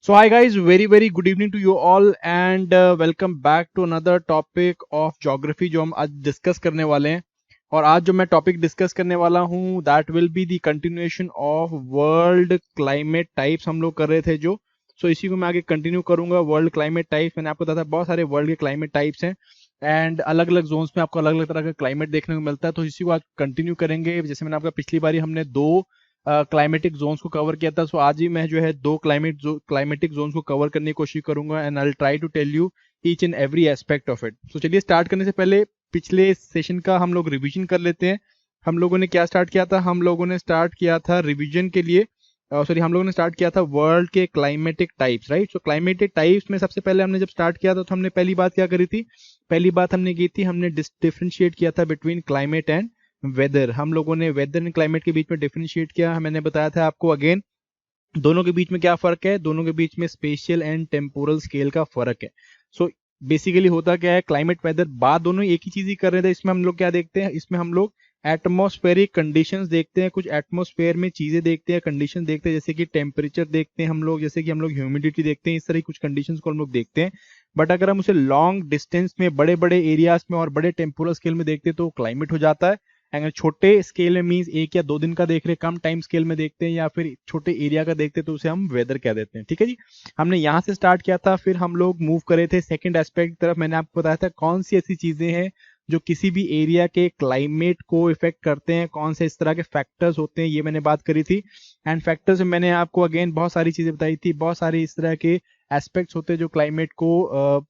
So hi guys, very good evening to you all and welcome back to another topic of geography जो हम आज discuss करने वाले हैं। और आज जो मैं टॉपिक डिस्कस करने वाला हूँ that will be the continuation of world climate types हम लोग कर रहे थे जो। सो इसी को मैं आगे कंटिन्यू करूंगा। वर्ल्ड क्लाइमेट टाइप्स मैंने आपको बताया था बहुत सारे वर्ल्ड के क्लाइमेट टाइप्स हैं एंड अलग अलग जोन्स में आपको अलग अलग तरह का क्लाइमेट देखने को मिलता है। तो इसी को आज कंटिन्यू करेंगे। जैसे मैंने आपका पिछली बारी हमने दो क्लाइमेटिक जोन्स को कवर किया था, सो आज ही मैं जो है दो क्लाइमेटिक जोन्स को कवर करने की कोशिश करूंगा and I try to tell you each and every aspect of it. So चलिए स्टार्ट करने से पहले पिछले सेशन का हम लोग रिवीजन कर लेते हैं। हम लोगों ने क्या स्टार्ट किया था? हम लोगों ने स्टार्ट किया था रिवीजन के लिए हम लोगों ने स्टार्ट किया था वर्ल्ड के क्लाइमेटिक टाइप्स, राइट। सो क्लाइमेटिक टाइप्स में सबसे पहले हमने जब स्टार्ट किया था तो हमने पहली बात क्या करी थी? पहली बात हमने की थी, हमने डिफरेंशिएट किया था बिटवीन क्लाइमेट एंड वेदर। हम लोगों ने वेदर एंड क्लाइमेट के बीच में डिफरेंशिएट किया। मैंने बताया था आपको अगेन दोनों के बीच में क्या फर्क है, दोनों के बीच में स्पेशियल एंड टेम्पोरल स्केल का फर्क है। सो बेसिकली होता क्या है, क्लाइमेट वेदर बात दोनों एक ही चीज ही कर रहे थे। इसमें हम लोग क्या देखते हैं? इसमें हम लोग एटमॉस्फेरिक कंडीशंस देखते हैं, कुछ एटमॉस्फेयर में चीजें देखते हैं, कंडीशन देखते हैं, जैसे कि टेम्परेचर देखते हैं हम लोग, जैसे कि हम लोग ह्यूमिडिटी देखते हैं, इस तरह की कुछ कंडीशंस को हम लोग देखते हैं। बट अगर हम उसे लॉन्ग डिस्टेंस में बड़े बड़े एरियाज में और बड़े टेम्पोरल स्केल में देखते हैं तो क्लाइमेट हो जाता है। अगर छोटे स्केल में मीन्स 1 या 2 दिन का देख रहे हैं, कम टाइम स्केल में देखते हैं या फिर छोटे एरिया का देखते हैं तो उसे हम वेदर कह देते हैं। ठीक है जी, हमने यहाँ से स्टार्ट किया था, फिर हम लोग मूव करे थे सेकंड एस्पेक्ट की तरफ। मैंने आपको बताया था कौन सी ऐसी चीजें हैं जो किसी भी एरिया के क्लाइमेट को इफेक्ट करते हैं, कौन से इस तरह के फैक्टर्स होते हैं, ये मैंने बात करी थी। एंड फैक्टर्स में मैंने आपको अगेन बहुत सारी चीजें बताई थी, बहुत सारे इस तरह के एस्पेक्ट्स होते हैं जो क्लाइमेट को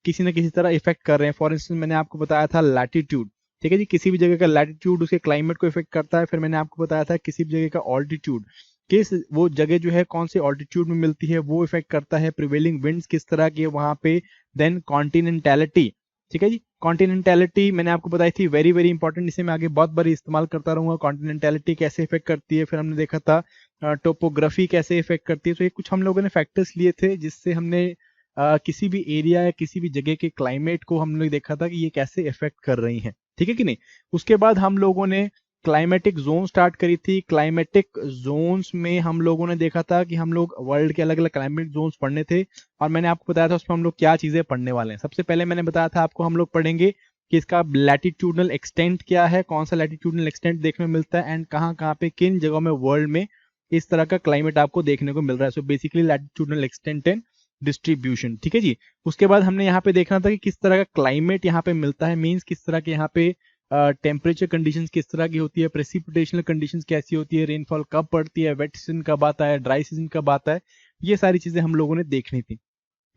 किसी न किसी तरह इफेक्ट कर रहे हैं। फॉर इंस्टेंस मैंने आपको बताया था लैटिट्यूड, ठीक है जी, किसी भी जगह का लैटिट्यूड उसके क्लाइमेट को इफेक्ट करता है। फिर मैंने आपको बताया था किसी भी जगह का ऑल्टीट्यूड, किस वो जगह जो है कौन से ऑल्टीट्यूड में मिलती है वो इफेक्ट करता है। प्रिवेलिंग विंड्स किस तरह की है वहां पे। देन कॉन्टिनेंटैलिटी, ठीक है जी, कॉन्टिनेंटैलिटी मैंने आपको बताई थी, वेरी इंपॉर्टेंट, इसे मैं आगे बहुत बार इस्तेमाल करता रहूंगा। कॉन्टिनेंटैलिटी कैसे इफेक्ट करती है, फिर हमने देखा था टोपोग्राफी कैसे इफेक्ट करती है। तो ये कुछ हम लोगों ने फैक्टर्स लिए थे जिससे हमने किसी भी एरिया या किसी भी जगह के क्लाइमेट को हम लोग देखा था कि ये कैसे इफेक्ट कर रही हैं, ठीक है कि नहीं। उसके बाद हम लोगों ने क्लाइमेटिक जोन स्टार्ट करी थी। क्लाइमेटिक जोन्स में हम लोगों ने देखा था कि हम लोग वर्ल्ड के अलग अलग क्लाइमेटिक जोन्स पढ़ने थे और मैंने आपको बताया था उसमें हम लोग क्या चीजें पढ़ने वाले हैं। सबसे पहले मैंने बताया था आपको हम लोग पढ़ेंगे कि इसका लैटिट्यूडनल एक्सटेंट क्या है, कौन सा लैटिट्यूडनल एक्सटेंट देखने को मिलता है एंड कहाँ कहाँ पे किन जगहों में वर्ल्ड में इस तरह का क्लाइमेट आपको देखने को मिल रहा है। So basically latitudinal extent and distribution, ठीक है जी। उसके बाद हमने यहाँ पे देखना था कि किस तरह का क्लाइमेट यहाँ पे मिलता है, मींस किस तरह के यहाँ पे टेम्परेचर कंडीशंस किस तरह की होती है, प्रेसिपिटेशनल कंडीशंस कैसी होती है, रेनफॉल कब पड़ती है, वेट सीजन कब आता है, ड्राई सीजन कब आता है, ये सारी चीजें हम लोगों ने देखनी थी।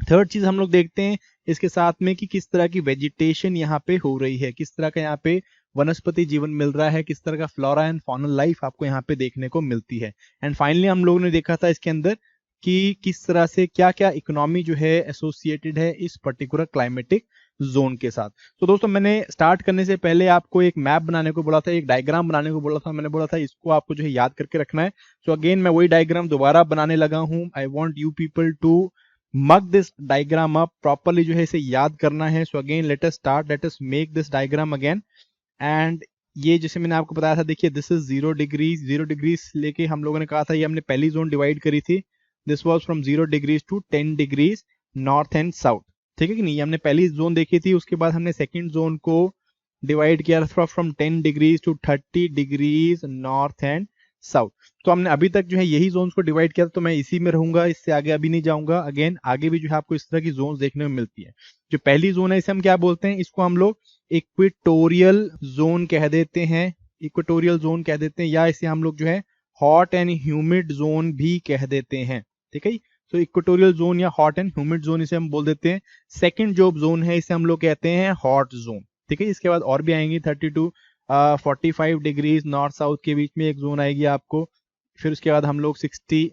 थर्ड चीज हम लोग देखते हैं इसके साथ में कि किस तरह की वेजिटेशन यहाँ पे हो रही है, किस तरह का यहाँ पे वनस्पति जीवन मिल रहा है, किस तरह का फ्लोरा एंड फॉनल लाइफ आपको यहाँ पे देखने को मिलती है। एंड फाइनली हम लोगों ने देखा था इसके अंदर कि किस तरह से क्या क्या इकोनॉमी जो है एसोसिएटेड है इस पर्टिकुलर क्लाइमेटिक जोन के साथ। तो दोस्तों मैंने स्टार्ट करने से पहले आपको एक मैप बनाने को बोला था, एक डायग्राम बनाने को बोला था। मैंने बोला था इसको आपको जो है याद करके रखना है। सो अगेन मैं वही डायग्राम दोबारा बनाने लगा हूँ। I want you people to mug this diagram up properly, जो है इसे याद करना है। So again let us make this diagram again. And ये जैसे मैंने आपको बताया था, देखिए दिस इज 0 डिग्रीज। 0 डिग्रीज लेके हम लोगों ने कहा था ये हमने पहली जोन डिवाइड करी थी। This was from 0 degrees to 10 degrees north and south, ठीक है कि नहीं। ये हमने पहली जोन देखी थी। उसके बाद हमने सेकंड जोन को डिवाइड किया था from 10 degrees to 30 degrees north and south. तो हमने अभी तक जो है यही जोन्स को डिवाइड किया था, तो मैं इसी में रहूंगा, इससे आगे अभी नहीं जाऊंगा। अगेन आगे भी जो है आपको इस तरह की जोन्स देखने में मिलती है। जो पहली जोन है इसे हम क्या बोलते हैं? इसको हम लोग इक्वेटोरियल जोन कह देते हैं, इक्वेटोरियल जोन कह देते हैं, या इसे हम लोग जो है हॉट एंड ह्यूमिड जोन भी कह देते हैं, ठीक है। सो इक्वेटोरियल जोन या हॉट एंड ह्यूमिड जोन इसे हम बोल देते हैं। सेकंड जो जोन है इसे हम लोग कहते हैं हॉट जोन, ठीक है। इसके बाद और भी आएंगी 30 टू 45 डिग्रीज नॉर्थ साउथ के बीच में एक जोन आएगी आपको। फिर उसके बाद हम लोग 60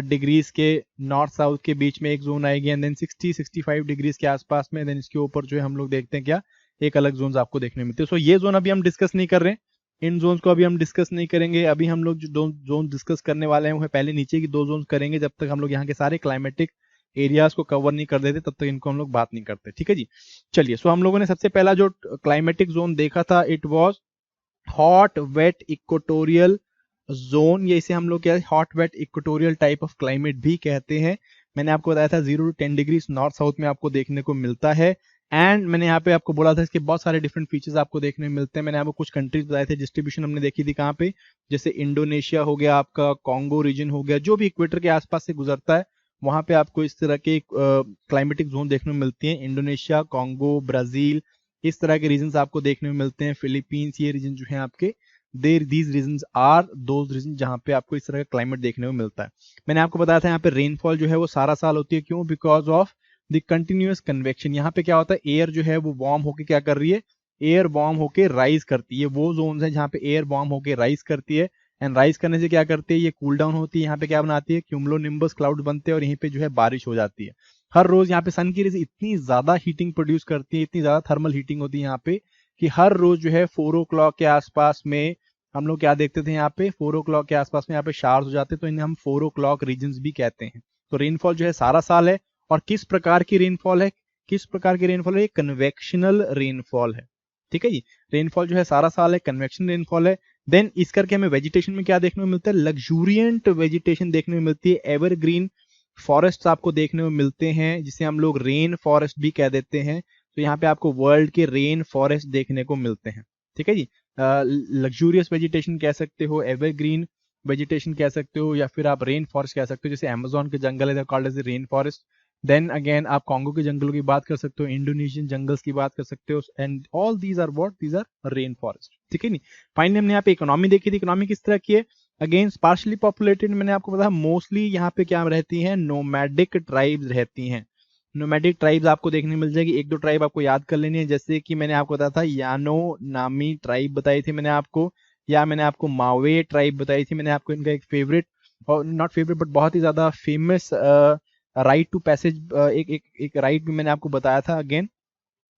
डिग्रीज के नॉर्थ साउथ के बीच में एक जोन आएगी एंड देन 60-65 डिग्रीज के आसपास में, देन इसके ऊपर जो है हम लोग देखते हैं क्या एक अलग जोन आपको देखने मिलते हैं। सो ये जोन अभी हम डिस्कस नहीं कर रहे हैं, इन जोन्स को अभी हम डिस्कस नहीं करेंगे। अभी हम लोग जो जोन डिस्कस करने वाले हैं वो है पहले नीचे की दो जोन करेंगे। जब तक हम लोग यहाँ के सारे क्लाइमेटिक एरियाज को कवर नहीं कर देते तब तक इनको हम लोग बात नहीं करते, ठीक है जी। चलिए, सो हम लोगों ने सबसे पहला जो क्लाइमेटिक जोन देखा था it was hot wet equatorial zone, या इसे हम लोग क्या hot wet equatorial type of climate भी कहते हैं। मैंने आपको बताया था 0 to 10 डिग्रीज नॉर्थ साउथ में आपको देखने को मिलता है। एंड मैंने यहाँ पे आपको बोला था इसके बहुत सारे डिफरेंट फीचर्स आपको देखने को मिलते हैं। मैंने आपको कुछ कंट्रीज बताए थे, डिस्ट्रीब्यूशन हमने देखी थी कहाँ पे, जैसे इंडोनेशिया हो गया, आपका कॉन्गो रीजन हो गया, जो भी इक्वेटर के आसपास से गुजरता है वहां पे आपको इस तरह के क्लाइमेटिक जोन देखने को मिलती हैं। इंडोनेशिया, कॉन्गो, ब्राजील, इस तरह के रीजन आपको देखने को मिलते हैं। फिलीपींस, ये रीजन जो है आपके, these regions are those region जहाँ पे आपको इस तरह का क्लाइमेट देखने को मिलता है। मैंने आपको बताया था यहाँ पे रेनफॉल जो है वो सारा साल होती है। क्यों? Because of the continuous convection. यहाँ पे क्या होता है, एयर जो है वो वार्म होके क्या कर रही है, एयर वार्म होके राइज करती है। वो जोन है जहाँ पे एयर वार्म होके राइज करती है, एंड राइज करने से क्या करती है, ये कूल डाउन होती है। यहाँ पे क्या बनाती है, क्यूमुलोनिम्बस क्लाउड बनते हैं और यहीं पे जो है बारिश हो जाती है। हर रोज यहाँ पे सन की रेज इतनी ज्यादा हीटिंग प्रोड्यूस करती है, इतनी ज्यादा थर्मल हीटिंग होती है यहाँ पे, कि हर रोज जो है 4 o'clock के आसपास में हम लोग क्या देखते थे, यहाँ पे 4 o'clock के आसपास में यहाँ पे शार्स हो जाते, तो इन्हें हम 4 o'clock रीजन्स भी कहते हैं। तो रेनफॉल जो है सारा साल है। और किस प्रकार की रेनफॉल है, किस प्रकार की रेनफॉल है, ये कन्वेक्शनल रेनफॉल है। ठीक है जी, रेनफॉल जो है सारा साल है, कन्वेक्शन रेनफॉल है। देन इस करके हमें वेजिटेशन में क्या देखने को मिलता है, लग्जूरियंट वेजिटेशन देखने को मिलती है। एवरग्रीन फॉरेस्ट आपको देखने को मिलते हैं, जिसे हम लोग रेन फॉरेस्ट भी कह देते हैं। तो यहाँ पे आपको वर्ल्ड के रेन फॉरेस्ट देखने को मिलते हैं। ठीक है जी, लग्जूरियस वेजिटेशन कह सकते हो, एवरग्रीन वेजिटेशन कह सकते हो, या फिर आप रेन फॉरेस्ट कह सकते हो। जैसे अमेजोन के जंगल है, called as rain forest. Then again आप कॉन्गो के जंगलों की बात कर सकते हो, इंडोनेशियन जंगल्स की बात कर सकते हो, and all these are what, these are rain forest. ठीक है नहीं। फाइनली हमने यहाँ पे इकोनॉमी देखी थी। इकोनॉमी किस तरह की है, अगेन स्पार्शली पॉपुलेटेड। मैंने आपको बताया मोस्टली यहाँ पे क्या रहती हैं, नोमैडिक ट्राइब्स रहती हैं। नोमैडिक ट्राइब्स आपको देखने मिल जाएगी। एक दो ट्राइब आपको याद कर लेनी है, जैसे कि मैंने आपको बताया था यानो नामी ट्राइब बताई थी मैंने आपको, या मैंने आपको मावे ट्राइब बताई थी मैंने आपको। इनका एक फेवरेट, और नॉट फेवरेट बट बहुत ही ज्यादा फेमस राइट टू पैसेज, एक राइट भी मैंने आपको बताया था अगेन।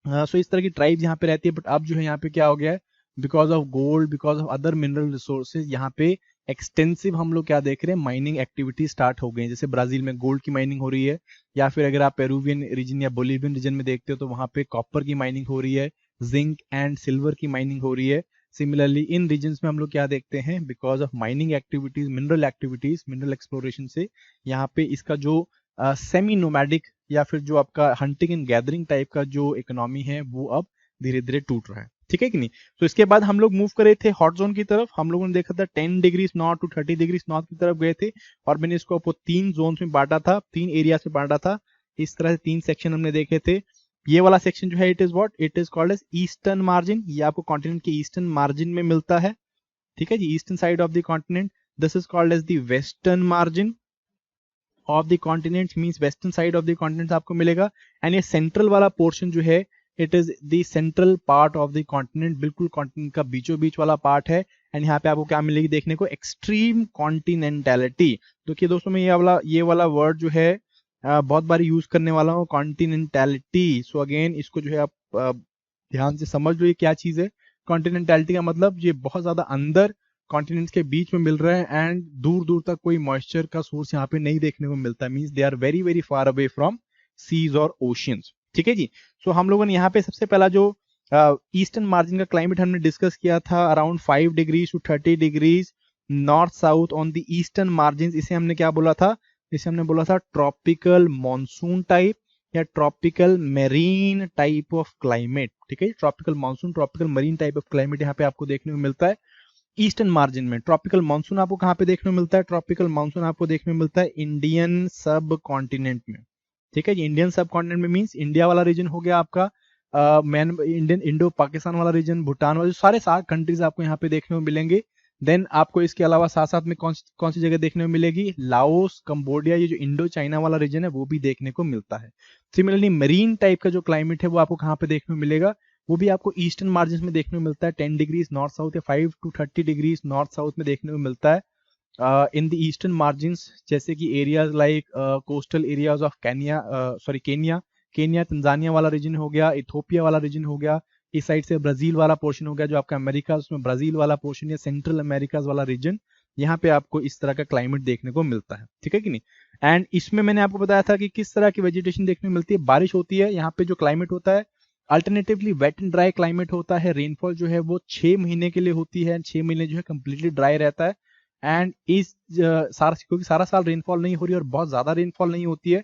सो इस तरह की ट्राइब यहाँ पे रहती है। बट अब जो है यहाँ पे क्या हो गया है, because of gold, because of other mineral resources, यहाँ पे एक्सटेंसिव हम लोग क्या देख रहे हैं, माइनिंग एक्टिविटी स्टार्ट हो गई है। जैसे ब्राजील में गोल्ड की माइनिंग हो रही है, या फिर अगर आप पेरुवियन रीजन या बोलिवियन रीजन में देखते हो तो वहाँ पे कॉपर की माइनिंग हो रही है, जिंक एंड सिल्वर की माइनिंग हो रही है। सिमिलरली इन रीजन्स में हम लोग क्या देखते हैं, because of mining activities, mineral exploration से यहाँ पे इसका जो सेमी नोमैडिक या फिर जो आपका हंटिंग एंड गैदरिंग टाइप का जो इकोनॉमी है वो अब धीरे धीरे टूट रहा है। ठीक है कि नहीं। तो इसके बाद हम लोग मूव करे थे हॉट जोन की तरफ। हम लोगों ने देखा था 10 degrees north to 30 degrees north की तरफ गए थे, और मैंने इसको आपको 3 जोन में बांटा था, 3 एरिया में बांटा था। इस तरह से 3 सेक्शन हमने देखे थे। ये वाला सेक्शन जो है it is what, it is called as eastern margin. ये आपको कॉन्टिनेंट के ईस्टर्न मार्जिन में मिलता है। ठीक है जी, eastern side of the continent. This is called as the western margin of the continent, means western side of the continent आपको मिलेगा। एंड ये सेंट्रल वाला पोर्शन जो है, it is the central part of the continent, बिल्कुल continent का बीचों बीच वाला पार्ट है। एंड यहाँ पे आपको क्या मिलेगी देखने को, एक्सट्रीम कॉन्टिनेंटैलिटी। देखिए दोस्तों, मैं ये वाला वर्ड जो है बहुत बार यूज करने वाला हूँ, कॉन्टिनेंटैलिटी। सो अगेन इसको जो है आप ध्यान से समझ लो, ये क्या चीज है। कॉन्टिनेंटैलिटी का मतलब ये बहुत ज्यादा अंदर कॉन्टिनेंट्स के बीच में मिल रहा है, एंड दूर दूर तक कोई मॉइस्चर का सोर्स यहाँ पे नहीं देखने को मिलता। Means they are very very far away from seas और ओशियंस। ठीक है जी। सो हम लोगों ने यहाँ पे सबसे पहला जो ईस्टर्न मार्जिन का क्लाइमेट हमने डिस्कस किया था, around 5 degrees to 30 degrees north south on the eastern margin. इसे हमने क्या बोला था, इसे हमने बोला था ट्रॉपिकल मॉनसून टाइप या tropical marine type of climate. ठीक है, tropical monsoon, tropical marine type of climate यहाँ पे आपको देखने को मिलता है ईस्टर्न मार्जिन में। ट्रॉपिकल मानसून आपको कहाँ पे देखने को मिलता है, ट्रॉपिकल मानसून आपको देखने को मिलता है इंडियन सब कॉन्टिनेंट में। ठीक है जी, इंडियन सब कॉन्टिनेंट में मींस इंडिया वाला रीजन हो गया आपका, मैन इंडियन इंडो पाकिस्तान वाला रीजन, भूटान वाले सारे 7 कंट्रीज आपको यहाँ पे देखने को मिलेंगे। देन आपको इसके अलावा साथ साथ में कौन सी जगह देखने को मिलेगी, लाओस, कंबोडिया, ये जो इंडो चाइना वाला रीजन है वो भी देखने को मिलता है। सिमिलरली मरीन टाइप का जो क्लाइमेट है वो आपको कहाँ पे देखने को मिलेगा, वो भी आपको ईस्टर्न मार्जिन में देखने को मिलता है। 10 डिग्रीज नॉर्थ साउथ या 5 टू 30 डिग्रीज नॉर्थ साउथ में देखने को मिलता है इन द ईस्टर्न मार्जिन, जैसे कि areas like coastal areas of Kenya, Tanzania वाला रीजन हो गया, इथोपिया वाला रीजन हो गया, इस साइड से ब्राजील वाला पोर्शन हो गया जो आपका अमेरिका, उसमें ब्राजील वाला पोर्शन या सेंट्रल अमेरिका वाला रीजन, यहाँ पे आपको इस तरह का क्लाइमेट देखने को मिलता है। ठीक है कि नहीं। एंड इसमें मैंने आपको बताया था कि किस तरह की वेजिटेशन देखने को मिलती है, बारिश होती है यहाँ पे, जो क्लाइमेट होता है alternatively wet and dry climate होता है। रेनफॉल जो है वो 6 महीने के लिए होती है, 6 महीने जो है कंप्लीटली ड्राई रहता है। एंड इस क्योंकि सारा साल रेनफॉल नहीं हो रही और बहुत ज्यादा रेनफॉल नहीं होती है,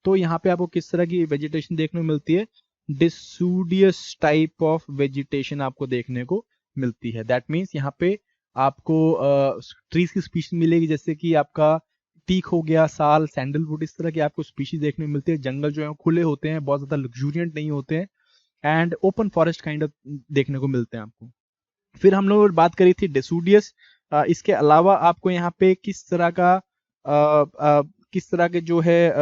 तो यहाँ पे आपको किस तरह की वेजिटेशन देखने को मिलती है, डिसूडियस टाइप ऑफ वेजिटेशन आपको देखने को मिलती है। दैट मीन्स यहाँ पे आपको ट्रीज की स्पीशीज मिलेगी, जैसे कि आपका टीक हो गया, साल, सैंडलवुड, इस तरह की आपको स्पीशीज देखने को मिलती है। जंगल जो है खुले होते हैं, बहुत ज्यादा लग्जूरियंट नहीं होते हैं, and open forest kind of देखने को मिलते हैं आपको। फिर हम लोग बात करी थी डेसूडियस। इसके अलावा आपको यहाँ पे किस तरह का किस तरह के जो है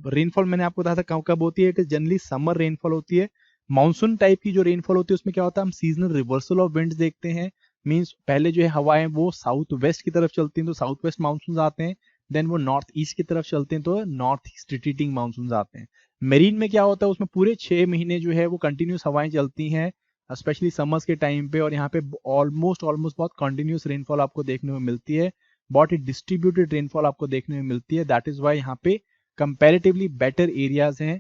रेनफॉल मैंने आपको बताया था कब कब होती है, it is generally summer rainfall होती है। मानसून टाइप की जो रेनफॉल होती है उसमें क्या होता है, हम सीजनल रिवर्सल ऑफ विंड्स देखते हैं। मींस पहले जो है हवाएं वो साउथ वेस्ट की तरफ चलती हैं तो साउथ वेस्ट मानसून आते हैं, देन वो नॉर्थ ईस्ट की तरफ चलते हैं तो नॉर्थ ईस्ट रिट्रीटिंग मानसून आते हैं। मेरीन में क्या होता है, उसमें पूरे 6 महीने जो है वो कंटिन्यूस हवाएं चलती हैं, स्पेशली समर्स के टाइम पे, और यहाँ पे ऑलमोस्ट बहुत कंटिन्यूस रेनफॉल आपको देखने में मिलती है, बहुत ही डिस्ट्रीब्यूटेड रेनफॉल आपको देखने में मिलती है। दैट इज वाई यहाँ पे कंपैरेटिवली बेटर एरियाज हैं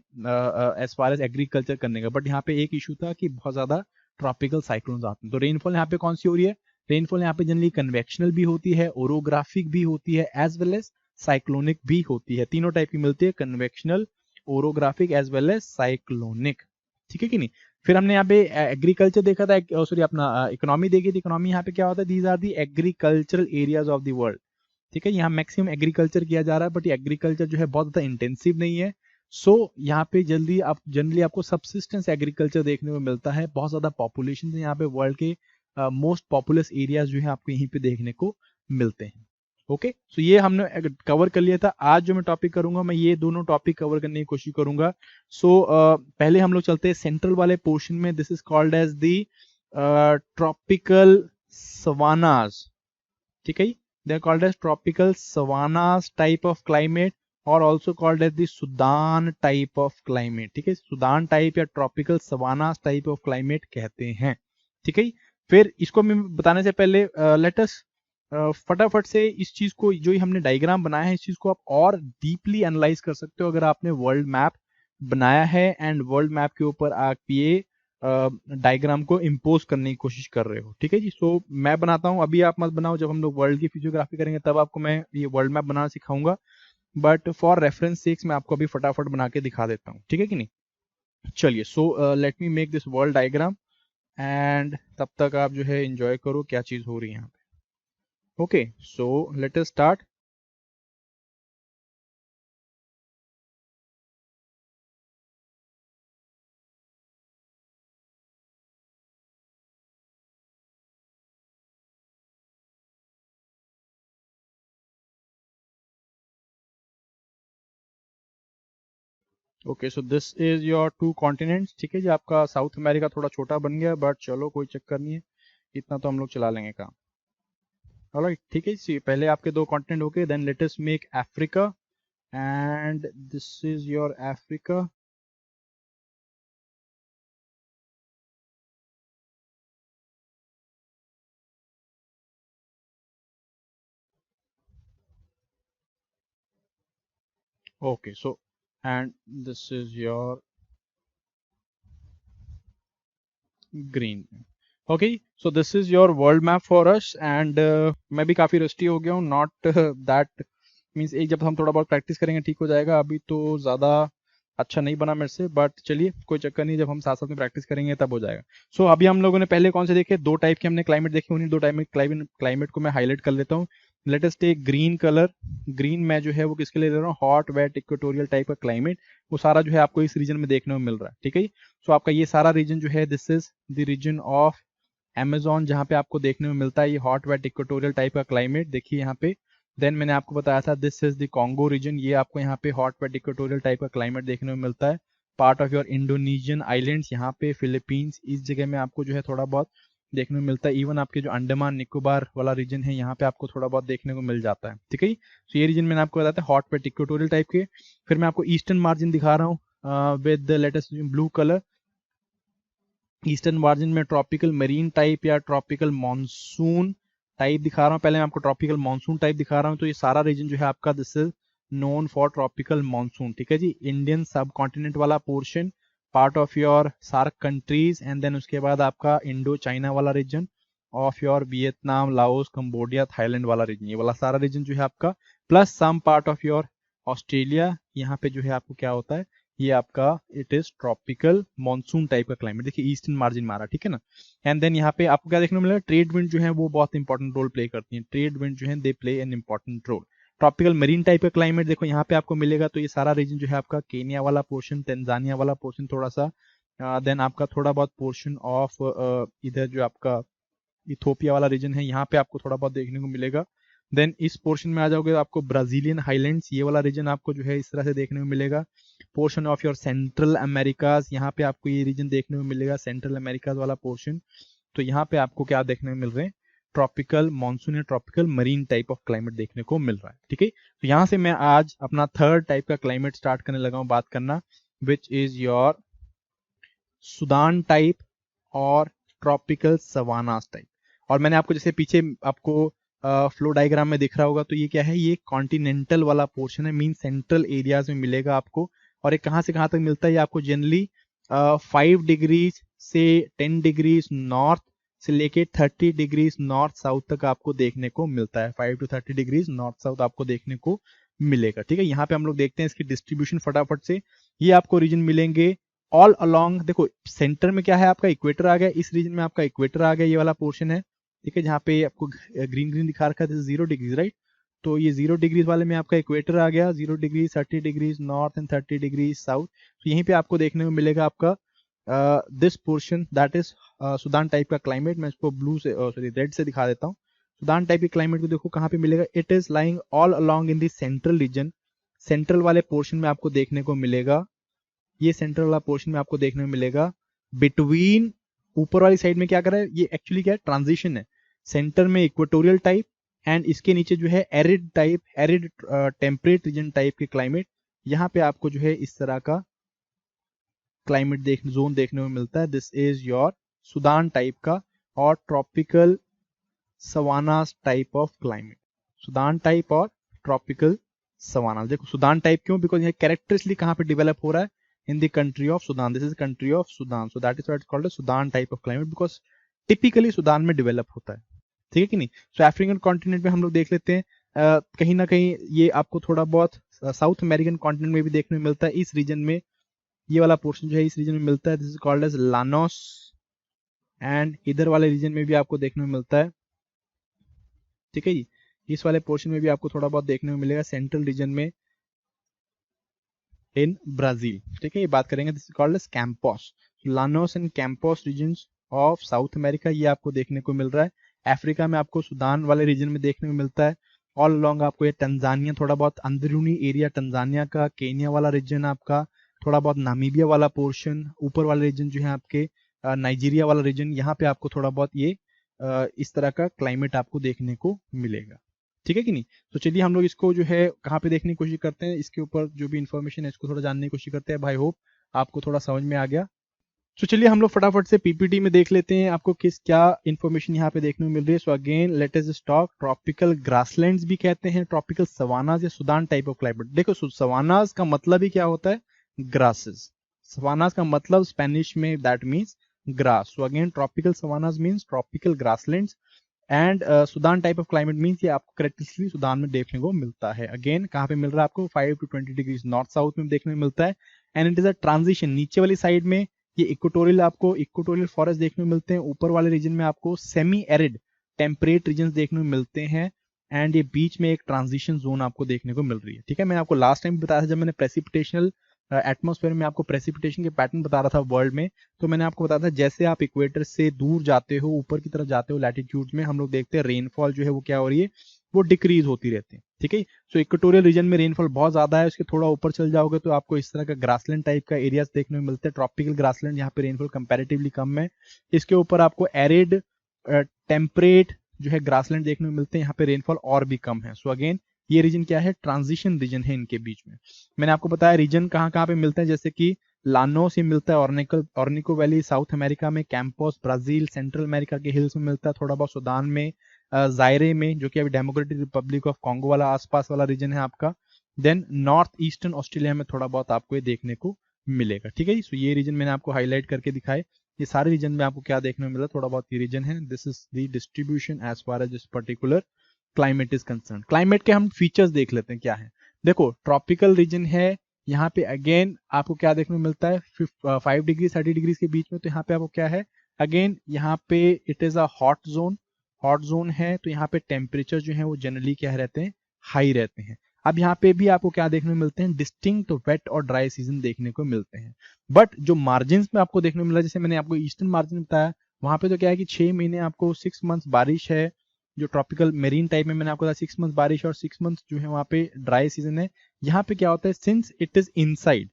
एज फार एज एग्रीकल्चर करने का। बट यहाँ पे एक इशू था कि बहुत ज्यादा ट्रॉपिकल साइक्लोन्स आते हैं। तो रेनफॉल यहाँ पे कौन सी हो रही है, रेनफॉल यहाँ पे जनरली कन्वेक्शनल भी होती है, ओरोग्राफिक भी होती है, एज वेल एज साइक्लोनिक भी होती है। तीनों टाइप की मिलती है, convectional, orographic as well as cyclonic. ठीक है कि नहीं। फिर हमने यहाँ पे एग्रीकल्चर देखा था, सॉरी अपना इकोनॉमी देखी थी। इकोनॉमी यहाँ पे क्या होता है, these are the agricultural areas of the world. ठीक है, यहाँ मैक्सिमम एग्रीकल्चर किया जा रहा है, बट ये एग्रीकल्चर जो है बहुत ज्यादा इंटेंसिव नहीं है। सो यहाँ पे जनरली आपको सबसिस्टेंस एग्रीकल्चर देखने को मिलता है। बहुत ज्यादा पॉपुलेशन है यहाँ पे, वर्ल्ड के मोस्ट पॉपुलस एरियाज जो है आपको यहीं पे देखने को मिलते हैं। ओके, सो ये हमने कवर कर लिया था। आज जो मैं टॉपिक करूंगा, मैं ये दोनों टॉपिक कवर करने की कोशिश करूंगा। सो पहले हम लोग चलते हैं सेंट्रल वाले पोर्शन में। This is called as the tropical savannas. ठीक है, they are called as tropical savannas type of climate, और also called as the Sudan type of climate. ठीक है, सुदान टाइप या tropical savannas type of climate कहते हैं। ठीक है, फिर इसको मैं बताने से पहले लेट अस फटाफट से इस चीज को, जो हमने डायग्राम बनाया है, इस चीज को आप और डीपली एनालाइज कर सकते हो अगर आपने वर्ल्ड मैप बनाया है एंड वर्ल्ड मैप के ऊपर आप ये डायग्राम को इम्पोज करने की कोशिश कर रहे हो। ठीक है जी, सो मैं बनाता हूं, अभी आप मत बनाओ, जब हम लोग वर्ल्ड की फिजियोग्राफी करेंगे तब आपको मैं ये वर्ल्ड मैप बनाना सिखाऊंगा, बट फॉर रेफरेंस सेक्स मैं आपको अभी फटाफट बना के दिखा देता हूँ। ठीक है कि नहीं। चलिए, so let me make this world diagram, and तब तक आप जो है एंजॉय करो क्या चीज हो रही है यहाँ पे। Okay, so let us start. Okay, so this is your two continents. ठीक है जी, आपका साउथ अमेरिका थोड़ा छोटा बन गया, बट चलो कोई चक्कर नहीं है, इतना तो हम लोग चला लेंगे काम। ऑलराइट, ठीक है जी, पहले आपके दो कॉन्टिनेंट हो गए, then let us make Africa, and this is your Africa. Okay, so and this is your green. Okay, so this is your world map for us, and मैं भी काफी रस्टी हो गया हूँ, नॉट दैट मीन्स एक जब हम थोड़ा बहुत प्रैक्टिस करेंगे ठीक हो जाएगा, अभी तो ज़्यादा अच्छा नहीं बना मेरे से, बट चलिए कोई चक्कर नहीं, जब हम साथ साथ में प्रैक्टिस करेंगे तब हो जाएगा। सो अभी हम लोगों ने पहले कौन से देखे, दो टाइप के हमने क्लाइमेट देखे, उन्हीं दो टाइप में क्लाइमेट को मैं हाईलाइट कर लेता हूँ। Let us take green colour. Green में जो है वो किसके लिए ले रहा हूँ, हॉट वेट इक्वेटोरियल टाइप का क्लाइमेट, वो सारा जो है आपको इस रीजन में देखने को मिल रहा है। ठीक है, सो आपका ये सारा रीजन जो है, this is the region of Amazon, जहाँ पे आपको देखने में मिलता है ये हॉट वेट इक्वेटोरियल टाइप का क्लाइमेट, देखिए यहाँ पे। देन मैंने आपको बताया था this is the Congo region, ये आपको यहाँ पे हॉट वेट इक्वेटोरियल टाइप का क्लाइमेट देखने में मिलता है। Part of your Indonesian islands, यहाँ पे फिलीपींस, इस जगह में आपको जो है थोड़ा बहुत देखने में मिलता है। इवन आपके जो अंडमान निकोबार वाला रीजन है, यहाँ पे आपको थोड़ा बहुत देखने को मिल जाता है। ठीक है, तो ये रीजन मैंने आपको बताया था हॉट वेट इक्वेटोरियल टाइप के। फिर मैं आपको ईस्टर्न मार्जिन दिखा रहा हूँ with latest blue colour. Eastern margin में ट्रॉपिकल मरीन टाइप या ट्रॉपिकल मॉनसून टाइप दिखा रहा हूँ। पहले मैं आपको ट्रॉपिकल मॉनसून टाइप दिखा रहा हूँ, तो ये सारा रीजन जो है आपका this is known for tropical monsoon. ठीक है जी, इंडियन सब कॉन्टिनेंट वाला portion, part of your SAARC countries, and then उसके बाद आपका इंडो चाइना वाला region, of your Vietnam, Laos, Cambodia, Thailand वाला रीजन, ये वाला सारा रीजन जो है आपका, plus some part of your Australia, यहाँ पे जो है आपको क्या होता है, ये आपका it is tropical monsoon type का क्लाइमेट। देखिए ईस्टर्न मार्जिन मारा, ठीक है ना। एंड देन यहाँ पे आपको क्या देखने को मिलेगा, ट्रेड विंड जो है वो बहुत इंपॉर्टेंट रोल प्ले करती है। ट्रेड विंड जो है they play an important role. Tropical marine type का क्लाइमेट देखो यहाँ पे आपको मिलेगा, तो ये सारा रीजन जो है आपका केनिया वाला पोर्शन, तंजानिया वाला पोर्शन थोड़ा सा, देन आपका थोड़ा बहुत पोर्शन ऑफ इधर जो आपका इथोपिया वाला रीजन है, यहाँ पे आपको थोड़ा बहुत देखने को मिलेगा। देन इस पोर्शन में आ जाओगे तो आपको ब्राजीलियन हाईलैंड्स, ये वाला रीजन आपको जो है इस तरह से देखने को मिलेगा। Portion of your Central Americas, यहाँ पे आपको ये रीजन देखने को मिलेगा, सेंट्रल अमेरिकाज वाला पोर्शन। तो यहाँ पे आपको क्या देखने को मिल रहे हैं, ट्रॉपिकल मॉनसून या tropical marine type of climate देखने को मिल रहा है, ठीक है। तो यहाँ से मैं आज अपना थर्ड टाइप का क्लाइमेट स्टार्ट करने लगा हूँ बात करना, which is your Sudan type और ट्रॉपिकल सवानास टाइप। और मैंने आपको जैसे पीछे आपको फ्लो डायग्राम में दिख रहा होगा, तो ये क्या है, ये कॉन्टिनेंटल वाला पोर्शन है, मीन सेंट्रल एरियाज में मिलेगा आपको। और ये कहाँ से कहाँ तक मिलता है, ये आपको जनरली 5 डिग्रीज से 10 डिग्रीज नॉर्थ से लेके 30 डिग्रीज नॉर्थ साउथ तक आपको देखने को मिलता है। 5 to 30 डिग्रीज नॉर्थ साउथ आपको देखने को मिलेगा, ठीक है। यहाँ पे हम लोग देखते हैं इसकी डिस्ट्रीब्यूशन फटाफट से। ये आपको रीजन मिलेंगे ऑल अलोंग, देखो सेंटर में क्या है आपका इक्वेटर आ गया, इस रीजन में आपका इक्वेटर आ गया, ये वाला पोर्शन है, ठीक है, जहाँ पे आपको ग्रीन ग्रीन दिखा रखा है 0 डिग्रीज, राइट। तो ये 0 डिग्रीज वाले में आपका इक्वेटर आ गया, 0 degrees 30 degrees north and 30 degrees south. तो यहीं पे आपको देखने को मिलेगा आपका this portion that is Sudan type का क्लाइमेट। मैं इसको ब्लू से सॉरी रेड से दिखा देता हूँ। सुदान टाइप के क्लाइमेट को देखो कहाँ पे मिलेगा, it is lying all along in the central region, central वाले पोर्शन में आपको देखने को मिलेगा। ये सेंट्रल वाला पोर्शन में आपको देखने को मिलेगा बिटवीन, ऊपर वाली साइड में क्या कर रहा है, ये एक्चुअली क्या है, ट्रांजिशन है। सेंटर में इक्वेटोरियल टाइप एंड इसके नीचे जो है arid type, arid temperate region type के क्लाइमेट। यहाँ पे आपको जो है इस तरह का क्लाइमेट जोन देखने को मिलता है। This is your Sudan type का और tropical savannas type of climate. Sudan type और ट्रॉपिकल सवाना, देखो सुदान टाइप क्यों, बिकॉज ये कैरेक्टरिस्टिकली कहाँ पे डेवलप हो रहा है, in the country of Sudan. This is country of Sudan. So that is why it's called a Sudan type of climate because typically Sudan में develop होता है, ठीक है कि नहीं। So अफ्रीकन कॉन्टिनेंट में हम लोग देख लेते हैं, कहीं ना कहीं ये आपको थोड़ा बहुत साउथ अमेरिकन कॉन्टिनेंट में भी देखने में मिलता है। इस रीजन में ये वाला पोर्शन जो है इस रीजन में मिलता है, this is called as llanos. And इधर वाले रीजन में भी आपको देखने में मिलता है, ठीक है जी। इस वाले पोर्शन में भी आपको थोड़ा बहुत देखने को मिलेगा, सेंट्रल रीजन में इन ब्राजील, ठीक है। ये बात करेंगे, this is called as campos, llanos and campos regions of South America, ये आपको देखने को मिल रहा है। अफ्रीका में आपको सुदान वाले रीजन में देखने को मिलता है। ऑल अलोंग आपको ये तंजानिया, थोड़ा बहुत अंदरूनी एरिया तंजानिया का, केनिया वाला रीजन आपका, थोड़ा बहुत नामीबिया वाला पोर्शन, ऊपर वाले रीजन जो है आपके नाइजीरिया वाला रीजन, यहाँ पे आपको थोड़ा बहुत ये इस तरह का क्लाइमेट आपको देखने को मिलेगा, ठीक है कि नहीं। तो चलिए हम लोग इसको जो है कहाँ पे देखने की कोशिश करते हैं, इसके ऊपर जो भी इन्फॉर्मेशन है इसको थोड़ा जानने की कोशिश करते हैं। भाई होप आपको थोड़ा समझ में आ गया। तो चलिए हम लोग फटाफट से पीपीटी में देख लेते हैं आपको किस क्या इन्फॉर्मेशन यहाँ पे देखने को मिल रही है। So again let us talk tropical grasslands भी कहते हैं, ट्रॉपिकल सवानाज या सुदान टाइप ऑफ क्लाइमेट। देखो सवानाज का मतलब ही क्या होता है, ग्रासेस। सवानाज का मतलब स्पेनिश में that means grass. So again tropical savannas means tropical grasslands and Sudan type of climate means ये आपको करेक्टली सुदान में देखने को मिलता है। अगेन कहाँ पे मिल रहा है आपको, 5 to 20 डिग्रीज नॉर्थ साउथ में देखने को मिलता है। And it is a transition, नीचे वाली साइड में ये इक्वेटोरियल, आपको इक्वेटोरियल फॉरेस्ट देखने को मिलते हैं, ऊपर वाले रीजन में आपको सेमी एरिड टेम्परेट रीजन देखने को मिलते हैं। एंड ये बीच में एक ट्रांजिशन जोन आपको देखने को मिल रही है, ठीक है। मैंने आपको लास्ट टाइम बताया था जब मैंने प्रेसिपिटेशनल एटमॉस्फेयर में आपको प्रेसिपिटेशन के पैटर्न बता रहा था वर्ल्ड में, तो मैंने आपको बताया था जैसे आप इक्वेटर से दूर जाते हो, ऊपर की तरफ जाते हो लैटिट्यूड में, हम लोग देखते हैं रेनफॉल जो है वो क्या हो रही है, वो डिक्रीज होती रहती है, ठीक है। सो इक्वेटोरियल रीजन में रेनफॉल बहुत ज्यादा है, उसके थोड़ा ऊपर चल जाओगे तो आपको इस तरह का ग्रासलैंड टाइप का एरियाज देखने को मिलते हैं, ट्रॉपिकल ग्रासलैंड, यहाँ पे रेनफॉल कंपैरेटिवली कम है। इसके ऊपर आपको एरिड टेम्परेट जो है ग्रासलैंड देखने को मिलते हैं, यहाँ पे रेनफॉल और भी कम है। सो अगेन ये रीजन क्या है, ट्रांजिशन रीजन है इनके बीच में। मैंने आपको बताया रीजन कहाँ कहाँ पे मिलते हैं, जैसे कि लानोस ही मिलता है ऑर्निको वैली साउथ अमेरिका में, कैंपोस ब्राजील सेंट्रल अमेरिका के हिल्स में मिलता है, थोड़ा बहुत सुदान में, जायरे में जो कि अभी डेमोक्रेटिक रिपब्लिक ऑफ कॉन्गो वाला आसपास वाला रीजन है आपका। देन नॉर्थ ईस्टर्न ऑस्ट्रेलिया में थोड़ा बहुत आपको ये देखने को मिलेगा, ठीक है। सो ये रीजन मैंने आपको हाईलाइट करके दिखाए। ये सारे रीजन में आपको क्या देखने को मिला, थोड़ा बहुत ये रीजन है। This is the distribution as far as this particular climate is concern. Climate के हम फीचर्स देख लेते हैं क्या है। देखो ट्रॉपिकल रीजन है, यहाँ पे अगेन आपको क्या देखने को मिलता है 5 डिग्री 30 डिग्री के बीच में। तो यहाँ पे आपको क्या है, अगेन यहाँ पे it is a hot zone, hot zone है। तो यहाँ पे टेम्परेचर जो है वो जनरली क्या रहते हैं, हाई रहते हैं। अब यहाँ पे भी आपको क्या देखने को मिलते हैं, डिस्टिंक्ट वेट और ड्राई सीजन देखने को मिलते हैं। बट जो मार्जिन में आपको देखने को मिला, जैसे मैंने आपको ईस्टर्न मार्जिन बताया, वहां पे तो क्या है कि 6 महीने आपको 6 मंथ्स बारिश है। जो ट्रॉपिकल मेरीन टाइप में मैंने आपको बताया 6 मंथ्स बारिश और 6 मंथ्स जो है वहाँ पे ड्राई सीजन है। यहाँ पे क्या होता है, सिंस इट इज इनसाइड,